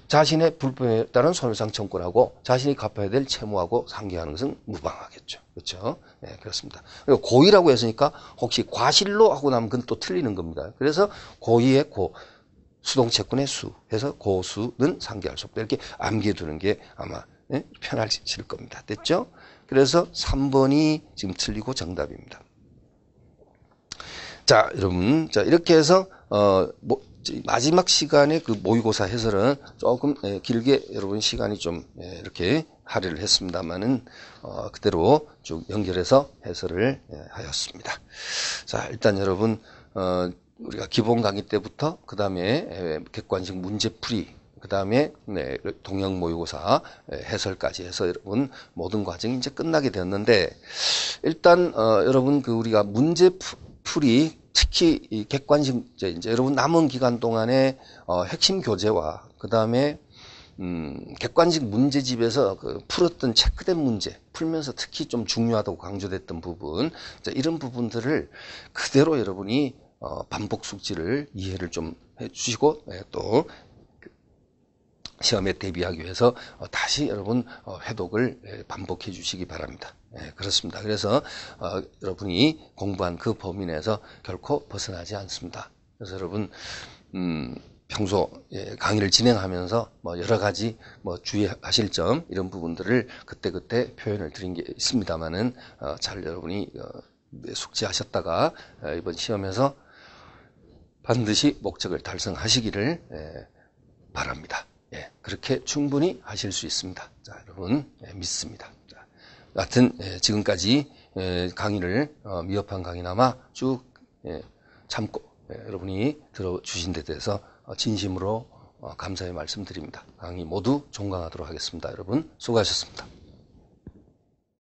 자신의 불법에 따른 손해배상 청구하고 자신이 갚아야 될 채무하고 상기하는 것은 무방하겠죠. 그렇죠? 네, 그렇습니다. 그리고 고의라고 했으니까 혹시 과실로 하고 나면 그건 또 틀리는 겁니다. 그래서 고의의 수동채권의 수 해서 고수는 상기할 수 없다. 이렇게 암기해두는 게 아마 편하실 겁니다. 됐죠? 그래서 3번이 지금 틀리고 정답입니다. 자, 여러분. 자, 이렇게 해서, 마지막 시간에 그 모의고사 해설은 조금 길게 여러분 시간이 좀 이렇게 할애를 했습니다만은, 그대로 쭉 연결해서 해설을 하였습니다. 자, 일단 여러분, 우리가 기본 강의 때부터 그 다음에 객관식 문제풀이 그 다음에 동영 모의고사 해설까지 해서 여러분 모든 과정이 이제 끝나게 되었는데 일단 여러분 우리가 문제풀이 특히 이 객관식 이제 여러분 남은 기간 동안에 핵심 교재와 그 다음에 객관식 문제집에서 풀었던 체크된 문제 풀면서 특히 좀 중요하다고 강조됐던 부분 이런 부분들을 그대로 여러분이 반복 숙지를 이해를 좀 해주시고 또 시험에 대비하기 위해서 다시 여러분 회독을 반복해 주시기 바랍니다. 그렇습니다. 그래서 여러분이 공부한 그 범위 내에서 결코 벗어나지 않습니다. 그래서 여러분 평소 강의를 진행하면서 여러 가지 주의하실 점 이런 부분들을 그때그때 표현을 드린 게 있습니다만은 잘 여러분이 숙지하셨다가 이번 시험에서 반드시 목적을 달성하시기를 바랍니다. 예, 그렇게 충분히 하실 수 있습니다. 자, 여러분 믿습니다. 자, 하여튼 지금까지 강의를 미흡한 강의나마 쭉 참고 여러분이 들어주신 데 대해서 진심으로 감사의 말씀드립니다. 강의 모두 종강하도록 하겠습니다. 여러분 수고하셨습니다.